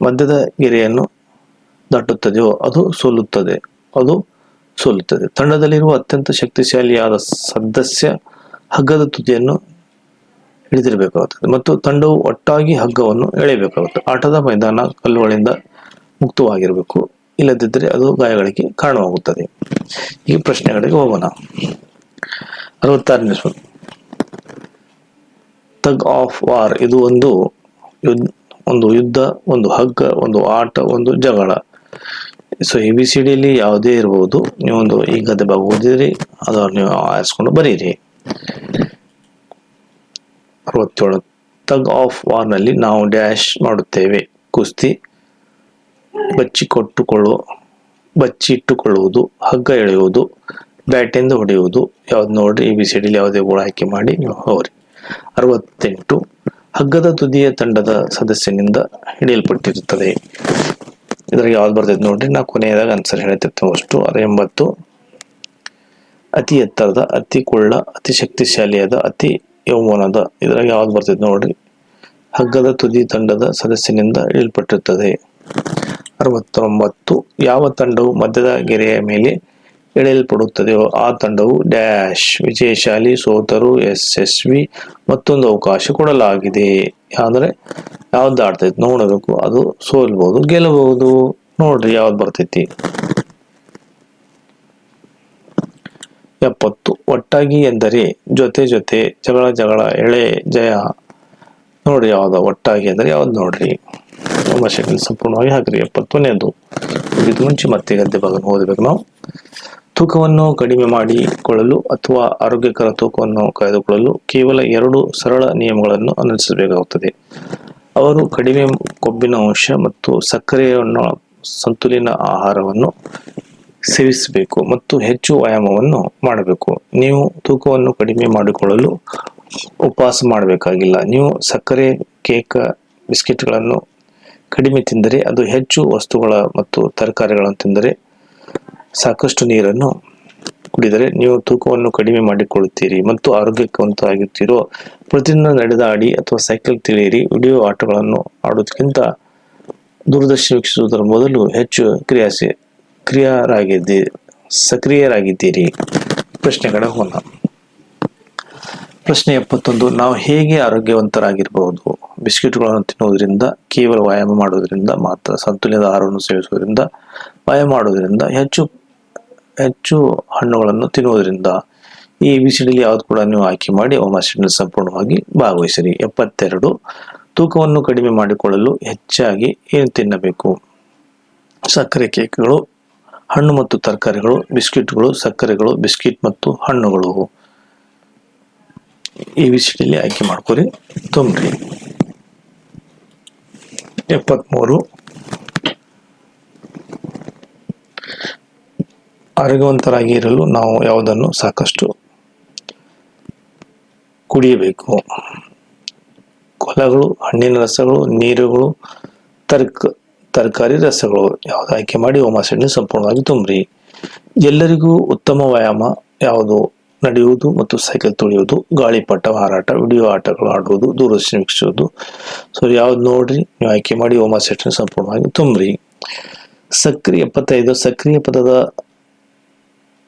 ಮಧ್ಯದ ಗೆರೆಯನ್ನು ದಾಟುತ್ತದೆಯೋ ಅದು ಸೋಲುತ್ತದೆ. ತಂಡದಲ್ಲಿರುವ ಅತ್ಯಂತ ಶಕ್ತಿಶಾಲಿಯಾದ ಸದಸ್ಯ ಹಗ್ಗದ ತುದಿಯನ್ನು ಹಿಡಿದಿರಬೇಕಾಗುತ್ತದೆ ಮತ್ತು ತಂಡವು ಒಟ್ಟಾಗಿ ಹಗ್ಗವನ್ನು ಎಳೆಯಬೇಕಾಗುತ್ತದೆ. ಆಟದ ಮೈದಾನ ಕಲ್ಲುಗಳಿಂದ ಮುಕ್ತವಾಗಿರಬೇಕು, ಇಲ್ಲದಿದ್ದರೆ ಅದು ಗಾಯಗಳಿಗೆ ಕಾರಣವಾಗುತ್ತದೆ. ಈ ಪ್ರಶ್ನೆಗಳಿಗೆ ಹೋಗೋಣ. 66ನೇ ಪ್ರಶ್ನೆ, ಟಗ್ ಆಫ್ ವಾರ್ ಇದು ಒಂದು ಯುದ್ಧ, ಒಂದು ಹಗ್ಗ, ಒಂದು ಆಟ, ಒಂದು ಜಗಳ. ಸೊ ABCD ಯಲ್ಲಿ ಯಾವುದೇ ಇರಬಹುದು. ನೀವೊಂದು ಈ ಗದ್ದೆ ಭಾಗ ಓದಿದ್ರಿ, ಅದನ್ನು ನೀವು ಆರಿಸ್ಕೊಂಡು ಬರೀರಿ. 67, ಟಗ್ ಆಫ್ ವಾರ್ ನಲ್ಲಿ ನಾವು ಡ್ಯಾಶ್ ಮಾಡುತ್ತೇವೆ. ಕುಸ್ತಿ, ಬಚ್ಚಿಟ್ಟುಕೊಳ್ಳುವುದು, ಹಗ್ಗ ಎಳೆಯುವುದು, ಬ್ಯಾಟಿಂದ ಹೊಡೆಯುವುದು. ಯಾವ್ದು ನೋಡ್ರಿ, ABCD ಯಾವುದೇ ಕೂಡ ಆಯ್ಕೆ ಮಾಡಿ ನೀವು ಹೋಗ್ರಿ. 68, ಹಗ್ಗದ ತುದಿಯ ತಂಡದ ಸದಸ್ಯನಿಂದ ಹಿಡಿಯಲ್ಪಟ್ಟಿರುತ್ತದೆ. ಇದ್ರಾಗ ಯಾವ್ದು ಬರ್ತೈತೆ ನೋಡ್ರಿ, ನಾ ಕೊನೆಯದಾಗ ಆನ್ಸರ್ ಹೇಳ್ತಿರ್ತೇವೆ ಅಷ್ಟು. 80, ಅತಿ ಎತ್ತರದ, ಅತಿ ಕುಳ್ಳ, ಅತಿ ಶಕ್ತಿಶಾಲಿಯಾದ, ಅತಿ ಯೌವನದ. ಇದ್ರಾಗ ಯಾವ್ದು ಬರ್ತೈತೆ ನೋಡ್ರಿ, ಹಗ್ಗದ ತುದಿ ತಂಡದ ಸದಸ್ಯನಿಂದ ಹಿಡಿಯಲ್ಪಟ್ಟಿರುತ್ತದೆ. 69, ಯಾವ ತಂಡವು ಮಧ್ಯದ ಗೆರೆಯ ಮೇಲೆ ಎಳೆಯಲ್ಪಡುತ್ತದೆಯೋ ಆ ತಂಡವು ಡ್ಯಾಶ್ ವಿಜಯಶಾಲಿ, ಸೋತರು, ಯಶಸ್ವಿ, ಮತ್ತೊಂದು ಅವಕಾಶ ಕೊಡಲಾಗಿದೆ. ಅಂದ್ರೆ ಯಾವ್ದು ಆಡ್ತೈತಿ ನೋಡಬೇಕು, ಅದು ಸೋಲ್ಬಹುದು, ಗೆಲ್ಲಬಹುದು. ನೋಡ್ರಿ ಯಾವ್ದು ಬರ್ತೈತಿ. 70, ಒಟ್ಟಾಗಿ ಎಂದರೆ ಜೊತೆ, ಜಗಳ, ಎಳೆ, ಜಯ. ನೋಡ್ರಿ ಯಾವ್ದು ಒಟ್ಟಾಗಿ ಅಂದ್ರೆ ಯಾವ್ದು ನೋಡ್ರಿ. ಸಂಪೂರ್ಣವಾಗಿ ಹಾಕ್ರಿ. 71ನೇದು ಇದು ಮುಂಚೆ ಮತ್ತೆ ಗದ್ದೆ ಭಾಗ ಓದಬೇಕು ನಾವು. ತೂಕವನ್ನು ಕಡಿಮೆ ಮಾಡಿಕೊಳ್ಳಲು ಅಥವಾ ಆರೋಗ್ಯಕರ ತೂಕವನ್ನು ಕಾಯ್ದುಕೊಳ್ಳಲು ಕೇವಲ 2 ಸರಳ ನಿಯಮಗಳನ್ನು ಅನುಸರಿಸಬೇಕಾಗುತ್ತದೆ. ಅವರು ಕಡಿಮೆ ಕೊಬ್ಬಿನ ಅಂಶ ಮತ್ತು ಸಕ್ಕರೆಯನ್ನು ಸಂತುಲಿತ ಆಹಾರವನ್ನು ಸೇವಿಸಬೇಕು ಮತ್ತು ಹೆಚ್ಚು ವ್ಯಾಯಾಮವನ್ನು ಮಾಡಬೇಕು. ನೀವು ತೂಕವನ್ನು ಕಡಿಮೆ ಮಾಡಿಕೊಳ್ಳಲು ಉಪವಾಸ ಮಾಡಬೇಕಾಗಿಲ್ಲ. ನೀವು ಸಕ್ಕರೆ, ಕೇಕ್, ಬಿಸ್ಕೆಟ್ಗಳನ್ನು ಕಡಿಮೆ ತಿಂದರೆ, ಅದು ಹೆಚ್ಚು ವಸ್ತುಗಳ ಮತ್ತು ತರಕಾರಿಗಳನ್ನು ತಿಂದರೆ, ಸಾಕಷ್ಟು ನೀರನ್ನು ಕುಡಿದರೆ ನೀವು ತೂಕವನ್ನು ಕಡಿಮೆ ಮಾಡಿಕೊಳ್ಳುತ್ತೀರಿ ಮತ್ತು ಆರೋಗ್ಯವಂತರಾಗಿರ್ತೀರೋ. ಪ್ರತಿದಿನ ನಡೆದಾಡಿ ಅಥವಾ ಸೈಕಲ್ ತಿಳಿಯಿರಿ. ವಿಡಿಯೋ ಆಟಗಳನ್ನು ಆಡುವುದಕ್ಕಿಂತ ದೂರದರ್ಶನ ವೀಕ್ಷಿಸುವುದರ ಮೊದಲು ಹೆಚ್ಚು ಸಕ್ರಿಯರಾಗಿದ್ದೀರಿ. ಪ್ರಶ್ನೆಗಳ ಹೋಗೋಣ. ಪ್ರಶ್ನೆ 71, ನಾವು ಹೇಗೆ ಆರೋಗ್ಯವಂತರಾಗಿರಬಹುದು? ಬಿಸ್ಕೆಟ್ಗಳನ್ನು ತಿನ್ನುವುದರಿಂದ, ಕೇವಲ ವ್ಯಾಯಾಮ ಮಾಡುವುದರಿಂದ ಮಾತ್ರ, ಸಂತುಲಿತ ಆಹಾರವನ್ನು ಸೇವಿಸುವುದರಿಂದ, ವ್ಯಾಯಾಮ ಮಾಡುವುದರಿಂದ, ಹೆಚ್ಚು ಹಣ್ಣುಗಳನ್ನು ತಿನ್ನುವುದರಿಂದ. ಈ ABCD ಯಾವ್ದು ಕೂಡ ನೀವು ಆಯ್ಕೆ ಮಾಡಿ ಅವಕಾಶದಲ್ಲಿ ಸಂಪೂರ್ಣವಾಗಿ ಭಾಗವಹಿಸಿರಿ. 72, ತೂಕವನ್ನು ಕಡಿಮೆ ಮಾಡಿಕೊಳ್ಳಲು ಹೆಚ್ಚಾಗಿ ಏನು ತಿನ್ನಬೇಕು? ಸಕ್ಕರೆ, ಕೇಕ್ಗಳು, ಹಣ್ಣು ಮತ್ತು ತರಕಾರಿಗಳು, ಬಿಸ್ಕೆಟ್ಗಳು, ಸಕ್ಕರೆಗಳು, ಬಿಸ್ಕೆಟ್ ಮತ್ತು ಹಣ್ಣುಗಳು. ABCD ಆಯ್ಕೆ ಮಾಡ್ಕೊರಿ, ತುಂಬ್ರಿ. 73, ಆರೋಗ್ಯವಂತರಾಗಿ ಇರಲು ನಾವು ಯಾವುದನ್ನು ಸಾಕಷ್ಟು ಕುಡಿಯಬೇಕು? ಫಲಗಳು, ಹಣ್ಣಿನ ರಸಗಳು, ನೀರುಗಳು, ತರಕಾರಿ ರಸಗಳು. ಯಾವ್ದು ಆಯ್ಕೆ ಮಾಡಿ ಓಮಾಸೆಯನ್ನು ಸಂಪೂರ್ಣವಾಗಿ ತುಂಬ್ರಿ. ಎಲ್ಲರಿಗೂ ಉತ್ತಮ ವ್ಯಾಯಾಮ ಯಾವುದು? ನಡೆಯುವುದು ಮತ್ತು ಸೈಕಲ್ ತುಳಿಯುವುದು, ಗಾಳಿಪಟ ಹಾರಾಟ, ವಿಡಿಯೋ ಆಟಗಳು ಆಡುವುದು, ದೂರದರ್ಶನ ವೀಕ್ಷಿಸುವುದು. ಸೊ ಯಾವ್ದು ನೋಡ್ರಿ, ನೀವು ಆಯ್ಕೆ ಮಾಡಿ ಓಮಾಸೆಯನ್ನು ಸಂಪೂರ್ಣವಾಗಿ ತುಂಬ್ರಿ. 75, ಸಕ್ರಿಯ ಪದದ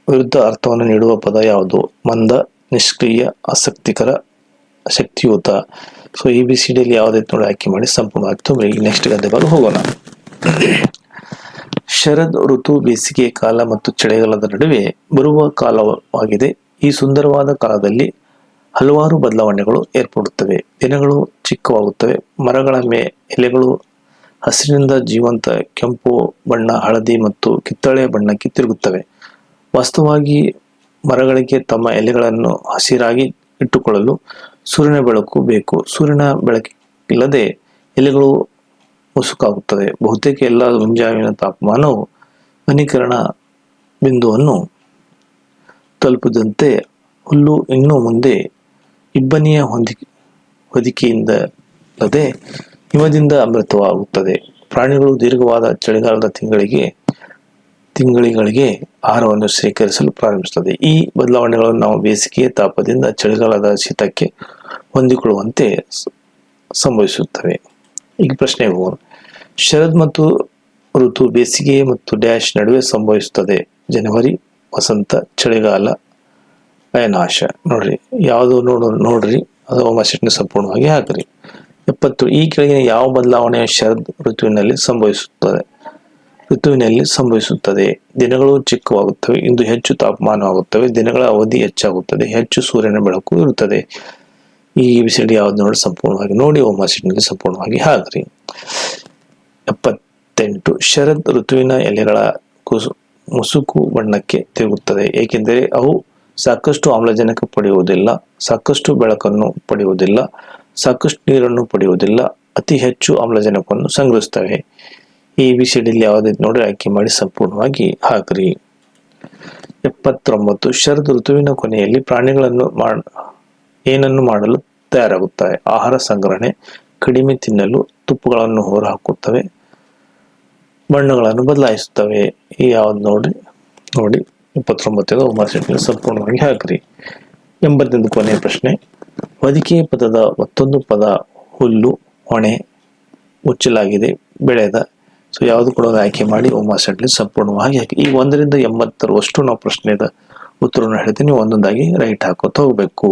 ವಿರುದ್ಧ ಅರ್ಥವನ್ನು ನೀಡುವ ಪದ ಯಾವುದು? ಮಂದ, ನಿಷ್ಕ್ರಿಯ, ಆಸಕ್ತಿಕರ, ಶಕ್ತಿಯುತ. ಸೊ ABCD ಯಾವುದೈತೆ ನೋಡಿ ಆಯ್ಕೆ ಮಾಡಿ ಸಂಪೂರ್ಣವಾಗಿ ತುಂಬ್ರಿ. ನೆಕ್ಸ್ಟ್ ಗದ್ದೆ ಭಾಗ ಹೋಗೋಣ. ಶರದ್ ಋತು ಬೇಸಿಗೆ ಕಾಲ ಮತ್ತು ಚಳಿಗಾಲದ ನಡುವೆ ಬರುವ ಕಾಲವಾಗಿದೆ. ಈ ಸುಂದರವಾದ ಕಾಲದಲ್ಲಿ ಹಲವಾರು ಬದಲಾವಣೆಗಳು ಏರ್ಪಡುತ್ತವೆ. ದಿನಗಳು ಚಿಕ್ಕವಾಗುತ್ತವೆ. ಮರಗಳ ಎಲೆಗಳು ಹಸಿರಿನಿಂದ ಜೀವಂತ ಕೆಂಪು ಬಣ್ಣ, ಹಳದಿ ಮತ್ತು ಕಿತ್ತಳೆ ಬಣ್ಣಕ್ಕೆ ತಿರುಗುತ್ತವೆ. ವಾಸ್ತವವಾಗಿ ಮರಗಳಿಗೆ ತಮ್ಮ ಎಲೆಗಳನ್ನು ಹಸಿರಾಗಿ ಇಟ್ಟುಕೊಳ್ಳಲು ಸೂರ್ಯನ ಬೆಳಕು ಬೇಕು. ಸೂರ್ಯನ ಬೆಳಕಿಲ್ಲದೆ ಎಲೆಗಳು ಮುಸುಕಾಗುತ್ತದೆ. ಬಹುತೇಕ ಎಲ್ಲ ಮುಂಜಾವಿನ ತಾಪಮಾನವು ಘನೀಕರಣ ಬಿಂದುವನ್ನು ತಲುಪದಂತೆ ಹುಲ್ಲು ಇನ್ನು ಮುಂದೆ ಇಬ್ಬನಿಯ ಹೊದಿಕೆಯಿಂದಲ್ಲದೆ ಹಿಮದಿಂದ ಆವೃತವಾಗುತ್ತದೆ. ಪ್ರಾಣಿಗಳು ದೀರ್ಘವಾದ ಚಳಿಗಾಲದ ತಿಂಗಳಿಗೆ ಆಹಾರವನ್ನು ಶೇಖರಿಸಲು ಪ್ರಾರಂಭಿಸುತ್ತದೆ. ಈ ಬದಲಾವಣೆಗಳನ್ನು ನಾವು ಬೇಸಿಗೆಯ ತಾಪದಿಂದ ಚಳಿಗಾಲದ ಶೀತಕ್ಕೆ ಹೊಂದಿಕೊಳ್ಳುವಂತೆ ಸಂಭವಿಸುತ್ತವೆ. ಈಗ ಪ್ರಶ್ನೆ, ಶರದ್ ಮತ್ತು ಋತು ಬೇಸಿಗೆ ಮತ್ತು ಡ್ಯಾಶ್ ನಡುವೆ ಸಂಭವಿಸುತ್ತದೆ. ಜನವರಿ ವಸಂತ, ಚಳಿಗಾಲ, ಅಯನಾಶ. ನೋಡ್ರಿ ಯಾವುದು ನೋಡ್ರಿ ಅದು ಓಮಶೆಟ್ನ ಸಂಪೂರ್ಣವಾಗಿ ಹಾಕ್ರಿ. 70 ಈ ಕೆಳಗಿನ ಯಾವ ಬದಲಾವಣೆಯ ಶರದ್ ಋತುವಿನಲ್ಲಿ ಸಂಭವಿಸುತ್ತದೆ? ದಿನಗಳು ಚಿಕ್ಕವಾಗುತ್ತವೆ, ಇಂದು ಹೆಚ್ಚು ತಾಪಮಾನವಾಗುತ್ತವೆ, ದಿನಗಳ ಅವಧಿ ಹೆಚ್ಚಾಗುತ್ತದೆ, ಹೆಚ್ಚು ಸೂರ್ಯನ ಬೆಳಕು ಇರುತ್ತದೆ. ಈ ಬಿಸಿಡಿ ಯಾವ್ದು ನೋಡಿ ಸಂಪೂರ್ಣವಾಗಿ ನೋಡಿ ಓಮಶೆಟ್ನಲ್ಲಿ ಸಂಪೂರ್ಣವಾಗಿ ಹಾಕ್ರಿ. 78 ಶರದ್ ಋತುವಿನ ಎಲೆಗಳ ಮುಸುಕು ಬಣ್ಣಕ್ಕೆ ತಿರುಗುತ್ತದೆ, ಏಕೆಂದರೆ ಅವು ಸಾಕಷ್ಟು ಆಮ್ಲಜನಕ ಪಡೆಯುವುದಿಲ್ಲ, ಸಾಕಷ್ಟು ಬೆಳಕನ್ನು ಪಡೆಯುವುದಿಲ್ಲ, ಸಾಕಷ್ಟು ನೀರನ್ನು ಪಡೆಯುವುದಿಲ್ಲ, ಅತಿ ಹೆಚ್ಚು ಆಮ್ಲಜನಕವನ್ನು ಸಂಗ್ರಹಿಸುತ್ತವೆ. ಈ ಬಿಸಿಡಿಯಲ್ಲಿ ಯಾವುದೈತೆ ನೋಡಿ ಆಯ್ಕೆ ಮಾಡಿ ಸಂಪೂರ್ಣವಾಗಿ ಹಾಕ್ರಿ. 79 ಶರದ್ ಋತುವಿನ ಕೊನೆಯಲ್ಲಿ ಪ್ರಾಣಿಗಳನ್ನು ಏನನ್ನು ಮಾಡಲು ತಯಾರಾಗುತ್ತವೆ? ಆಹಾರ ಸಂಗ್ರಹಣೆ, ಕಡಿಮೆ ತಿನ್ನಲು, ತುಪ್ಪುಗಳನ್ನು ಹೊರಹಾಕುತ್ತವೆ, ಬಣ್ಣಗಳನ್ನು ಬದಲಾಯಿಸುತ್ತವೆ. ಈ ಯಾವ್ದು ನೋಡಿ 79 ಓಮಶೆಟ್ನಲ್ಲಿ ಸಂಪೂರ್ಣವಾಗಿ ಹಾಕ್ರಿ. 81 ಕೊನೆಯ ಪ್ರಶ್ನೆ. ಹೊದಿಕೆ ಪದದ ಮತ್ತೊಂದು ಪದ ಹುಲ್ಲು, ಹೊಣೆ, ಮುಚ್ಚಲಾಗಿದೆ, ಬೆಳೆದ. ಸೊ ಯಾವುದು ಕೂಡ ಆಯ್ಕೆ ಮಾಡಿ ಓಮಶೆಟ್ನಲ್ಲಿ ಸಂಪೂರ್ಣವಾಗಿ ಹಾಕಿ. ಈ 1 ರಿಂದ 80 ನಾವು ಪ್ರಶ್ನೆದ ಉತ್ತರವನ್ನು ಹೇಳ್ತೀನಿ, ಒಂದೊಂದಾಗಿ ರೈಟ್ ಹಾಕೋತ ಹೋಗ್ಬೇಕು.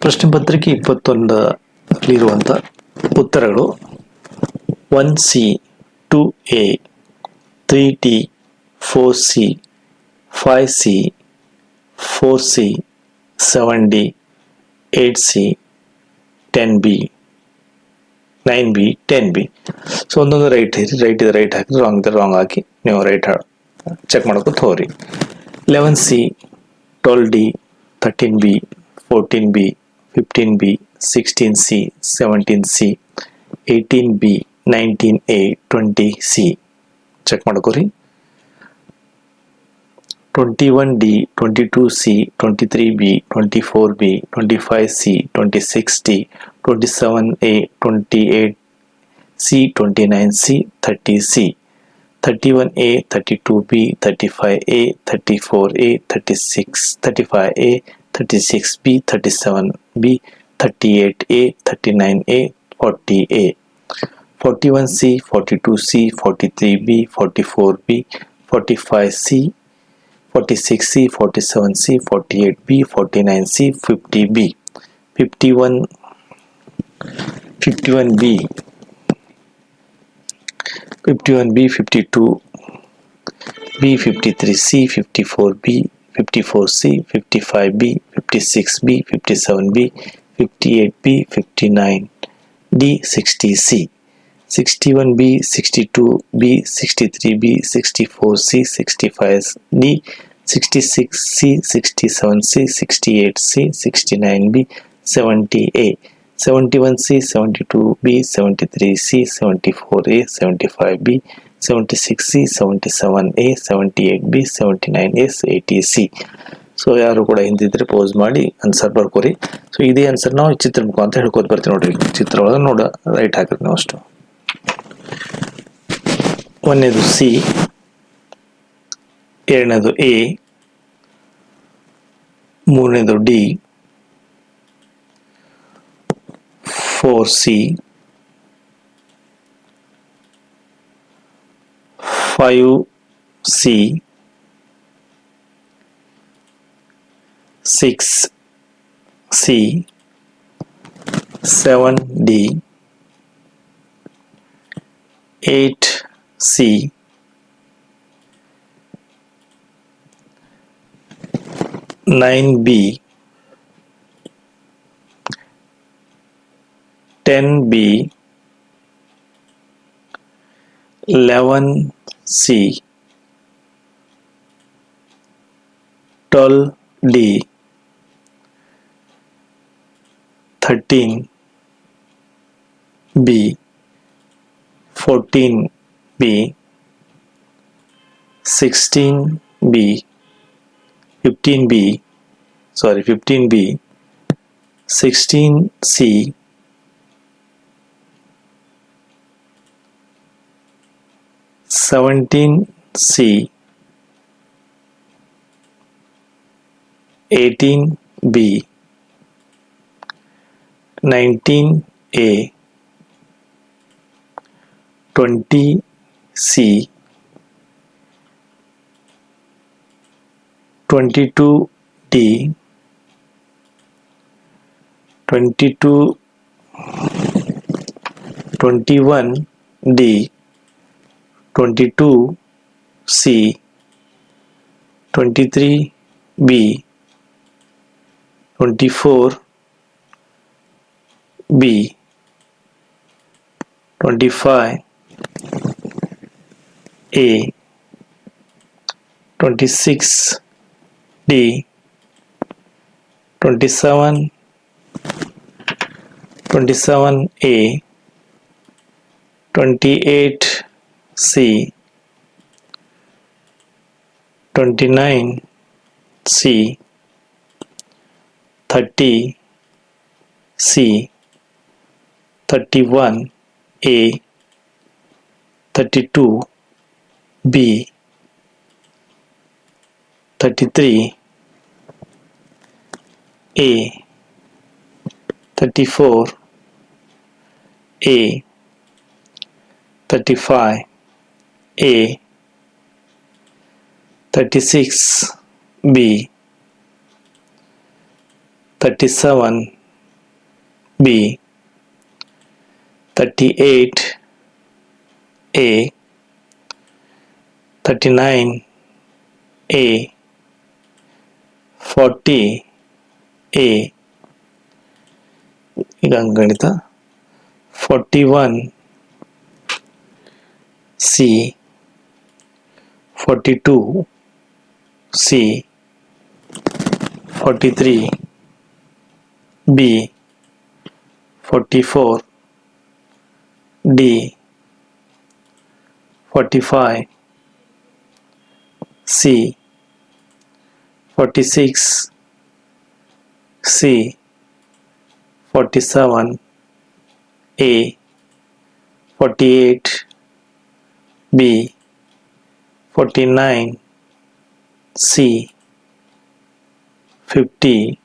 ಪ್ರಶ್ನೆ ಪತ್ರಿಕೆ 21 ಇರುವಂತ ಉತ್ತರಗಳು 1C, 2A, 3D, 4C, 5C, 4C, 7D, 8C, 10B, 9B, 10B. So ಒಂದೊಂದು ರೈಟ್ ಇದೆ ರೈಟ್ ಹಾಕಿ, ರಾಂಗ್ ಹಾಕಿ ನೀವು ರೈಟ್ ಚೆಕ್ ಮಾಡ್ಕೊತ ಹೋಗ್ರಿ. 11C, 12D, 13B, 14B, 15B, 16C, 17C, 18B, 19A, 20C. Check ಮಾಡ್ಕೋರಿ. 21D, 22C, 23B, 24B, 25C, 26D, 27A, 28C, 29C, 30C, 31A, 32B, 35A, 34A, 35A, 36B, 37B, 38A, 39A, 40A, 41C, 42C, 43B, 44B, 45C, 46C, 47C, 48B, 49C, 50B, 51B, 52B, 53C, 54B, 54C, 55B, 56B, 57B, 58B, 59D, 60C, 61B, 62B, 63B, 64C, 65D, 66C, 67C, 68C, 69B, 70A, 71C, 72B, 73C, 74A, 75B, 76C, 77A, 78B, 79A, 80C. So ಯಾರು ಕೂಡ ಹಿಂದಿದ್ರೆ ಪೋಸ್ ಮಾಡಿ ಆನ್ಸರ್ ಬರ್ಕೋರಿ. ಸೊ ಇದೇ ಆನ್ಸರ್ ನಾವು ಚಿತ್ರ ಮುಖಾಂತರ ಹೇಳ್ಕೊತ ಬರ್ತೀವಿ ನೋಡ್ರಿ. ಚಿತ್ರ ಒಳಗೆ ರೈಟ್ ಹಾಕ್ರಿ ನಾವು ಅಷ್ಟು. 1ನೇದು C, 2ನೇದು A, 3ನೇದು D, 4C, 5C, 6C, 7D, 8C, 9B, 10B, 11C, 12D, 13B, 14B, 16B, 15B, 16C, 17C, 18B, 19A, 20C, 22D, 21D, 22C, 23B, 24B, 25A, 26D, 27A, 28C, 29C, 30C, 31A, 32B, 33A, 34A, 35A, 36B, 37B, 38A, 39A, 40A, ಈಗ ಅಂಕಗಣಿತ 41C, 42C, 43B, 44D, 45C, 46C, 47A, 48B, 49C, 50B,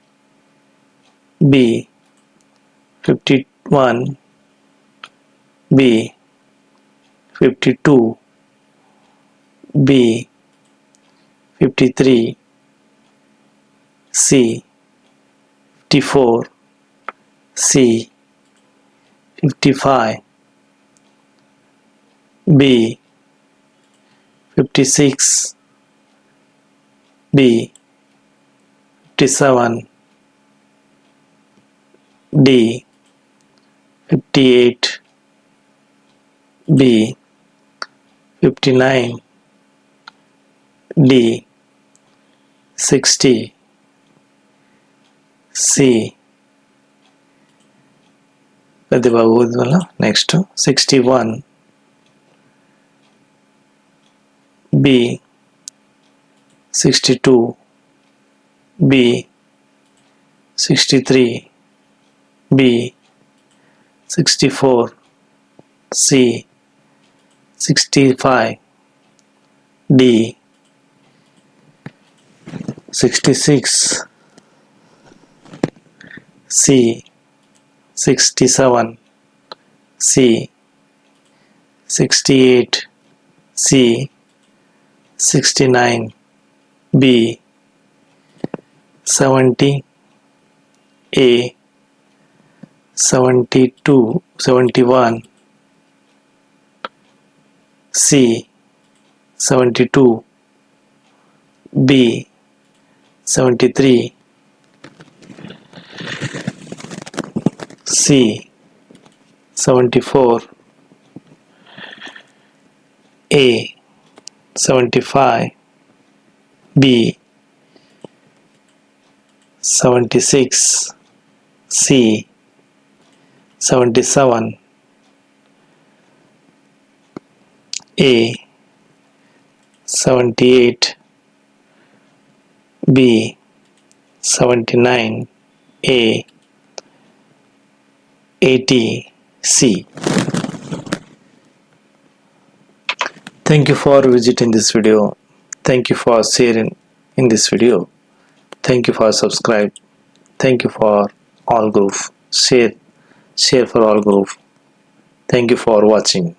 51B, 52B, 53C, 54C, 55B, 56B, 57D, 58B, 59D, 60C, ಅದೇ ಓದ್ವಲ್ಲ next 61B, 62B, 63B, 64C, 65D, 66C, 67C, 68C, 69B, 70A, 72, 71C, 72B, 73C, 74A, 75B, 76C, 77A, 78B, 79A, 80C. Thank you for visiting this video. Thank you for sharing in this video. Thank you for subscribe. Thank you for all group. Share for all group. Thank you for watching.